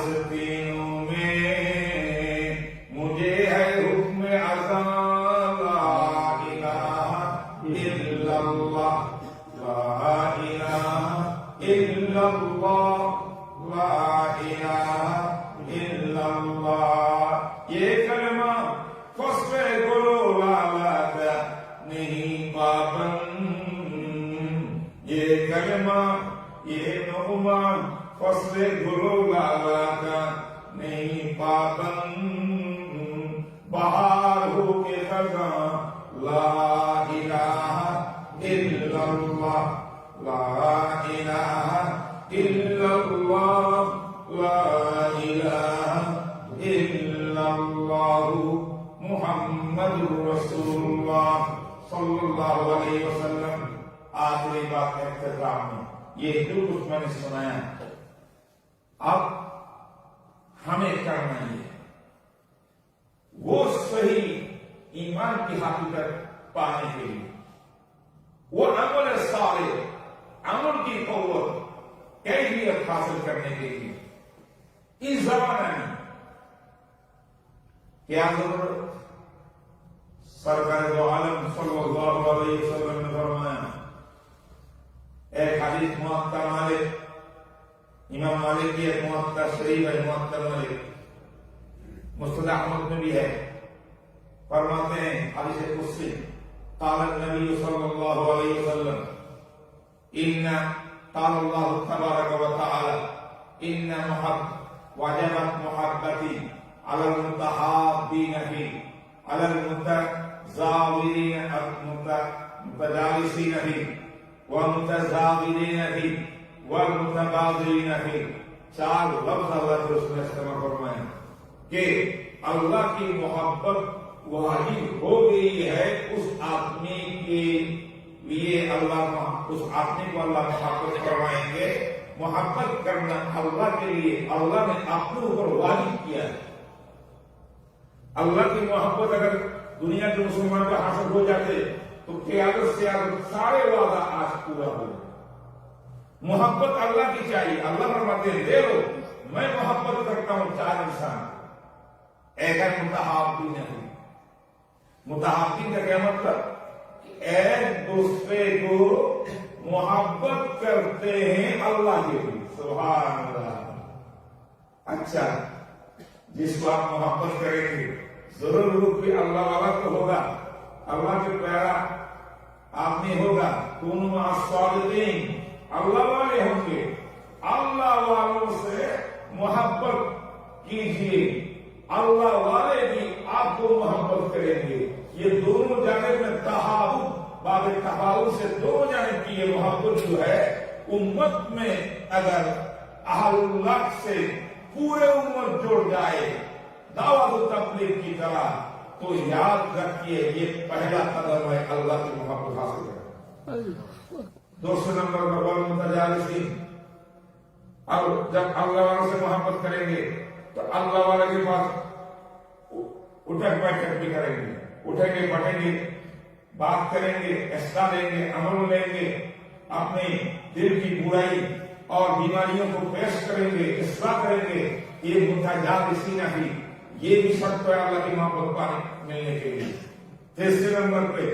آستینوں میں مجھے ہے حکم عزا لا الہ الا اللہ لا الہ الا اللہ لا الہ الا اللہ. یہ کلمہ فصل گلو لالا کا نہیں پابند. یہ کلمہ یہ نعمان فصل گلو لالا کا نہیں پابند. بہار ہو کے خزاں لا الہ الا اللہ لا الہ الا اللہ لا الہ الا اللہ محمد رسول اللہ صلی اللہ علیہ وسلم. آخری بات اختتام میں یہ جو کچھ میں نے سنایا اب ہمیں کرنا یہ وہ صحیح ایمان کی حقیقت پانے کے لیے وہ عمل صالح عمل کی قوت کیفیت حاصل کرنے کے لیے اس زمانے میں کیا ضرورت؟ سرکار دو عالم صلی اللہ علیہ وسلم نے فرمایا ایک حدیث موطا مالک امام مالک کی ایک موطا شریف ہے موطا مالک مستدع احمد میں بھی ہے. فرماتے ہیں حدیث قدسی قال النبی صلی اللہ علیہ وسلم ان قال اللہ تبارک و تعالی ان وجبت محبتی على المتحابين فيه على المتزاورين المتجالسين فيه والمتزاورين فيه والمتبادلين فيه. چار لفظ اللہ کے رسول نے استعمال فرمائے کہ اللہ کی محبت واجب ہو گئی ہے اس آدمی کے لیے. اللہ اس آدمی کو اللہ محبت کروائیں گے. محبت کرنا اللہ کے لیے اللہ نے اپنے اوپر واجب کیا ہے. اللہ کی محبت اگر دنیا کے مسلمان کو حاصل ہو جاتے تو قیادت سے سارے وعدہ آج پورا ہو. محبت اللہ کی چاہیے. اللہ فرماتے ہیں دے لو میں محبت کرتا ہوں چار انسان. ایک ہے متحابین. متحابین کا کیا مطلب؟ ایک دوسرے کو محبت کرتے ہیں اللہ کے لیے. سبحان اللہ. اچھا جس کو آپ محبت کریں گے ضرور بھی اللہ والا تو ہوگا, اللہ کے پیارا آدمی ہوگا. کونوا مع الصادقین, اللہ والے ہوں گے. اللہ والوں سے محبت کیجیے. اللہ والے بھی آپ کو محبت کریں گے. یہ دونوں جانب میں تحابب باب تحابب سے دونوں جانب کی یہ محبت جو ہے امت میں اگر اہل اللہ سے پورے امت جوڑ جائے دعوت و تبلیغ کی طرح تو یاد رکھیے یہ پہلا قدم ہے اللہ کی محبت حاصل کرنا. دوسرے نمبر پر والمتجالسین. اب جب اللہ والوں سے محبت کریں گے تو اللہ والے کے پاس اٹھک بیٹھک بھی کریں گے, اٹھیں گے بیٹھیں گے, بات کریں گے, اصلاح لیں گے, عمل لیں گے, اپنے دل کی برائی اور بیماریوں کو پیش کریں گے, اصلاح کریں گے. یہ متجالسین بھی یہ بھی شرط ہے اللہ کی محبت پانے ملنے کے لیے. تیسرے نمبر پہ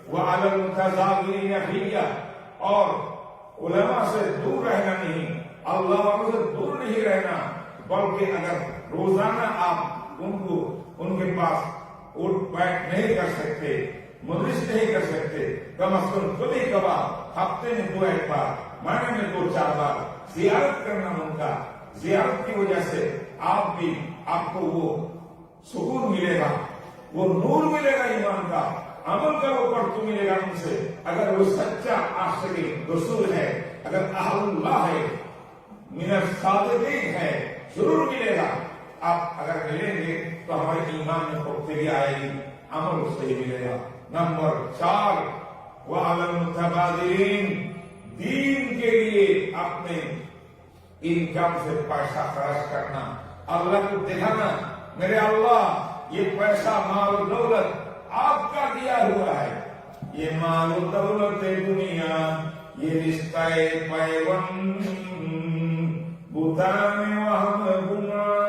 وعلی المتزاورین فیہ, اور علماء سے دور رہنا نہیں, اللہ والوں سے دور نہیں رہنا, بلکہ اگر روزانہ آپ ان کے پاس اٹھ بیٹھ نہیں کر سکتے, مجلس نہیں کر سکتے, کم از کم کبھی کبھار ہفتے میں 2 بار, مہینے میں 2-4 بار زیارت کرنا ان کا. زیارت کی وجہ سے آپ کو وہ سکون ملے گا, وہ نور ملے گا ایمان کا, عمل کا وہ پرتو ملے گا ان سے. اگر وہ سچا عاشق رسول ہے, اگر اہل اللہ ہے, من الصادقین ہے, ضرور ملے گا. آپ اگر ملیں گے تو ہمارے ایمان میں پختگی آئے گی, عمل صحیح ملے گا. نمبر 4 وعلی المتبادلین, دین کے لیے اپنے انکم سے پیسہ خرچ کرنا, اللہ کو دکھانا میرے اللہ یہ پیسہ مال و دولت آپ کا دیا ہوا ہے. یہ مال و دولت دنیا, یہ رشتہ پیوند بتانے وہم گناہ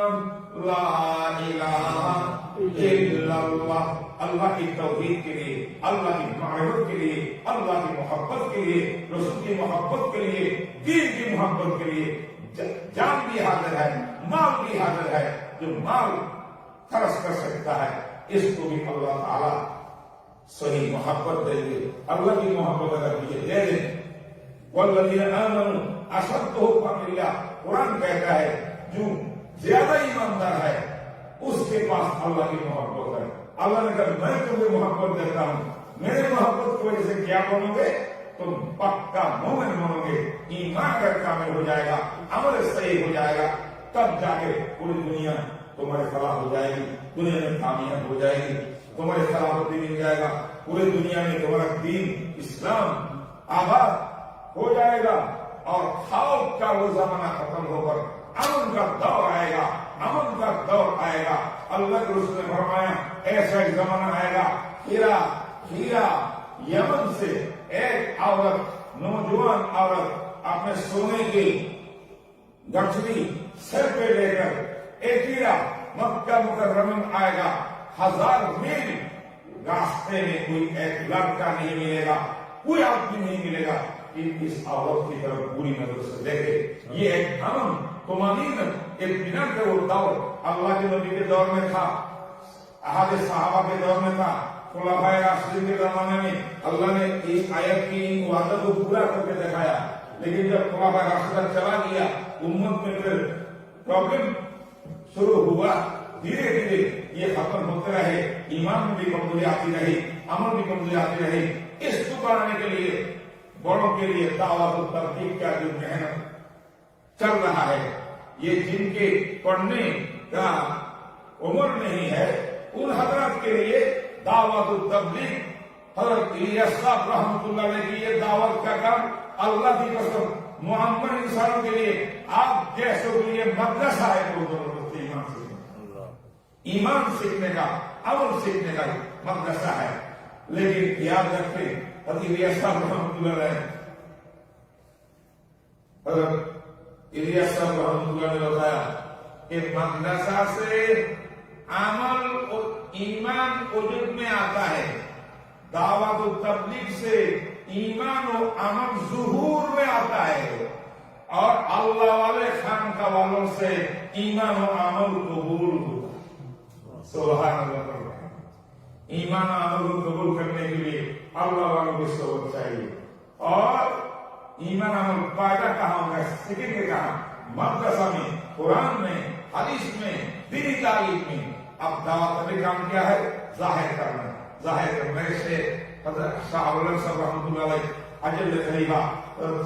توحید کے لیے، اللہ کی معرفت کے لیے، اللہ کی محبت کے لیے، رسول کی محبت کے لیے، دین کی محبت کے لیے جان بھی حاضر ہے، مال بھی حاضر ہے. جو مال خرچ کر سکتا ہے اس کو بھی اللہ تعالیٰ صحیح محبت دیں گے. اللہ کی محبت اگر مجھے دے دیں، والذین آمنوا اشد حبا للہ، قرآن کہتا ہے جو زیادہ ایماندار ہے اس کے پاس اللہ کی محبت ہے. اللہ نے کہا میں تمہیں محبت دیتا ہوں، میرے محبت کی وجہ سے کیا بنو گے؟ تم پکا مومن بنو گے، ایمان کا کامل ہو جائے گا، عمل صحیح ہو جائے گا، تب جا کے پوری دنیا تمہارے خلاف ہو جائے گی، دنیا میں کامیاب ہو جائے گی، تمہارے خلافت مل جائے گا، پوری دنیا میں تمہارا دین اسلام آباد ہو جائے گا، اور خوف کا وہ زمانہ ختم ہو کر امن کا دور آئے گا، امن کا دور آئے گا. اللہ کے رسول نے فرمایا ایسا ایک زمانہ آئے گا، ہیرا یمن سے ایک عورت، نوجوان عورت اپنے سونے کی گٹھڑی سر پہ لے کر ایک ہیرا مکہ مکرمہ میں آئے گا. 1000 میل راستے میں کوئی ایک لڑکا نہیں ملے گا، کوئی آدمی نہیں ملے گا کہ اس عورت کی طرف پوری نظر سے دیکھے. یہ ایک امن طمانینت اطمینان کا وہ دور اللہ کے نبی کے دور میں تھا، احد صحابہ کے دور میں تھا، خلفائے راشدین کے زمانے میں اللہ نے اس آیت کی وعدہ کو پورا کر کے دکھایا. لیکن جب خلفائے راشدین چلا گیا، امت میں پھر پرابلم شروع ہوا. دھیرے دھیرے یہ ختم ہوتے رہے، ایمان میں بھی کمزوری آتی رہی، عمل بھی کمزوری آتی رہی. اس کو بڑھانے کے لیے بڑوں کے لیے دعوت و تبلیغ کا جو محنت چل رہا ہے، یہ جن کے پڑھنے کا عمر نہیں ہے ان حضرات کے لیے دعوت و تبلیغ. حضرت الیاس صاحب رحمۃ اللہ علیہ کی یہ دعوت کا کام اللہ کی قسم معمر انسانوں کے لیے، آپ جیسوں کے لیے مدرسہ ہے. ایمان سیکھنے کا، عمل سیکھنے کا مدرسہ ہے. لیکن یاد رکھیں حضرت الیاس صاحب رحمۃ اللہ علیہ، حضرت الیاس صاحب رحمۃ اللہ نے بتایا کہ مدرسہ سے عمل اور ایمان وجود میں آتا ہے، دعوت و تبلیغ سے ایمان و عمل ظہور میں آتا ہے، اور اللہ والے خانقاہ والوں سے ایمان و عمل قبول ہوتا ہے. سبحان اللہ. ایمان و عمل کو قبول کرنے کے لیے اللہ والوں کی صحبت چاہیے. اور ایمان عمل فائدہ کہاں ہوگا؟ سیکھیں گے کہاں؟ مدرسہ میں، قرآن میں، حدیث میں، دینی تعلیم میں. اب دعوت کا کام کیا ہے؟ ظاہر کرنا. ظاہر کرنے سے حضرت شاہ عالم صاحب رحمۃ اللہ علیہ اجل خلیفہ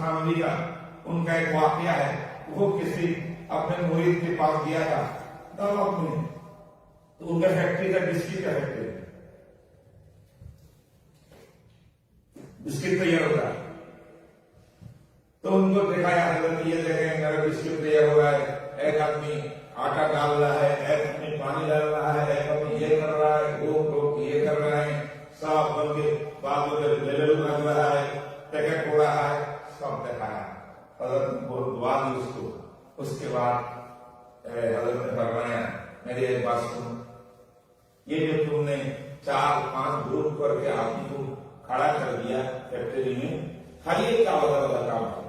خانوی کا ان کا ایک واقعہ ہے. وہ کسی اپنے مرید کے پاس گیا تھا دعوت میں، تو ان کا فیکٹری تھا، بسکٹ کا فیکٹری، بسکٹ تیار ہوتا ہے. تو ان کو دکھایا حضرت یہ دیکھیں میرا بسکٹ تیار ہو رہا ہے، ایک آدمی آٹا ڈال رہا ہے، ایک آدمی پانی ڈال رہا ہے، ایک آدمی یہ کر رہا ہے، وہ لوگ یہ کر رہے ہیں، صاف بن کے بعد میں لیبل لگ رہا ہے، پیکٹ ہو رہا ہے، سب دکھایا. حضرت کو دعا دی اس کو. اس کے بعد حضرت نے فرمایا میری ایک بات سن، یہ جو تم نے 4-5 گروپ کر کے آدمی کو کھڑا کر دیا فیکٹری میں، خالی کا والا کام ہے.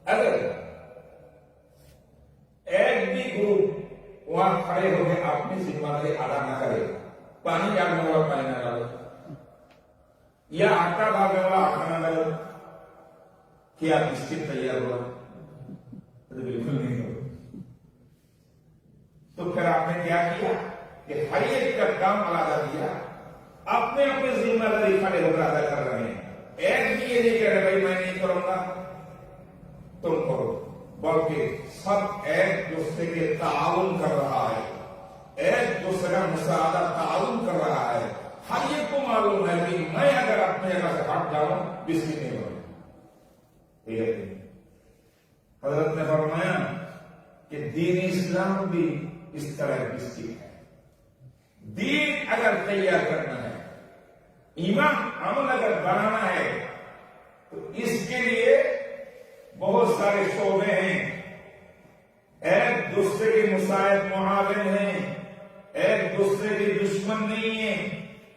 اگر ایک بھی گروپ وہاں کھڑے ہو کے اپنی ذمہ داری ادا نہ کرے، پانی ڈالنے والا پانی نہ ڈالے، یا آٹا ڈالنے والا آٹا نہ ڈالے، کیا بسکٹ تیار ہوا؟ بالکل نہیں ہو. تو پھر آپ نے کیا کیا کہ ہر ایک کا کام ادا دیا، اپنے اپنے ذمہ داری کھڑے ہو کر ادا کر رہے ہیں. ایک بھی یہ نہیں کہہ رہے بھائی میں نہیں کروں گا تم کرو، بلکہ سب ایک دوسرے کے تعاون کر رہا ہے، ایک دوسرے کا مساعدہ تعاون کر رہا ہے. ہر ایک کو معلوم ہے کہ میں اگر اپنے جگہ سے ہٹ جاؤں بسکٹ نہیں ہوگا. حضرت نے فرمایا کہ دین اسلام بھی اس طرح بسکٹ ہے. دین اگر تیار کرنا ہے، ایمان عمل اگر بنانا ہے، تو اس کے لیے بہت سارے شعبے ہیں. ایک دوسرے کے مساعد معاون ہیں، ایک دوسرے کے دشمن نہیں ہیں.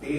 3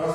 10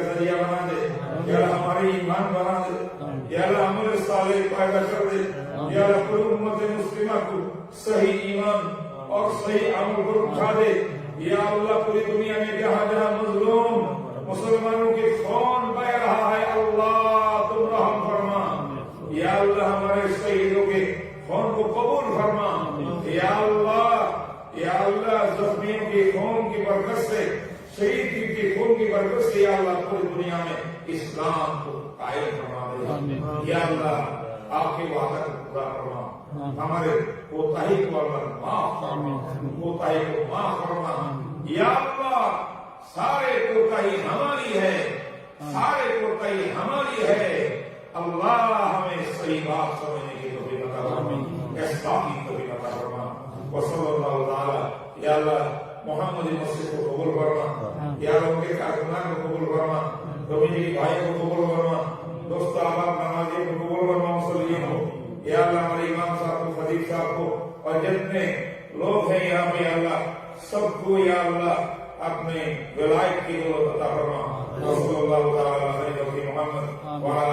کا ذریعہ بنا دے یا اللہ ہماری ایمان بنا دے یا اللہ عمل صالح پیدا کر دے یا اللہ پوری امت مسلمہ کو صحیح ایمان اور صحیح عمل پر اٹھا دے یا اللہ پوری دنیا میں جہاں جہاں مظلوم مسلمانوں کے خون بہ رہا ہے اللہ تم رحم فرما یا اللہ ہمارے شہیدوں کے خون کو قبول فرما یا اللہ زخمیوں کے خون کی برکت سے شہید کے خون کی برکت سے یا اللہ پوری دنیا میں اسلام کو قائم فرما دے یا اللہ آپ کے وعدہ کو پورا فرما ہمارے کوتاہی کو اللہ معاف فرما کوتاہی کو معاف فرما یا اللہ سارے کوتاہی ہماری ہے سارے کوتاہی ہماری ہے اللہ ہمیں صحیح بات سمجھنے کی توفیق عطا فرما اصلاح کی توفیق عطا فرما وصلی اللہ تعالی یا اللہ محمد مسجد کو قبول فرما یا اللہ ان کے کارکنان کو قبول فرما کمیونٹی بھائی کو قبول فرما دوست احباب نمازیوں کو قبول فرما مصلیوں کو یا اللہ ہمارے امام صاحب کو خطیب صاحب کو اور جتنے لوگ ہیں یہاں پہ اللہ سب کو یا اللہ اپنے ولایت کی دولت عطا فرما صلی اللہ تعالی علیہ وسلم محمد وعلی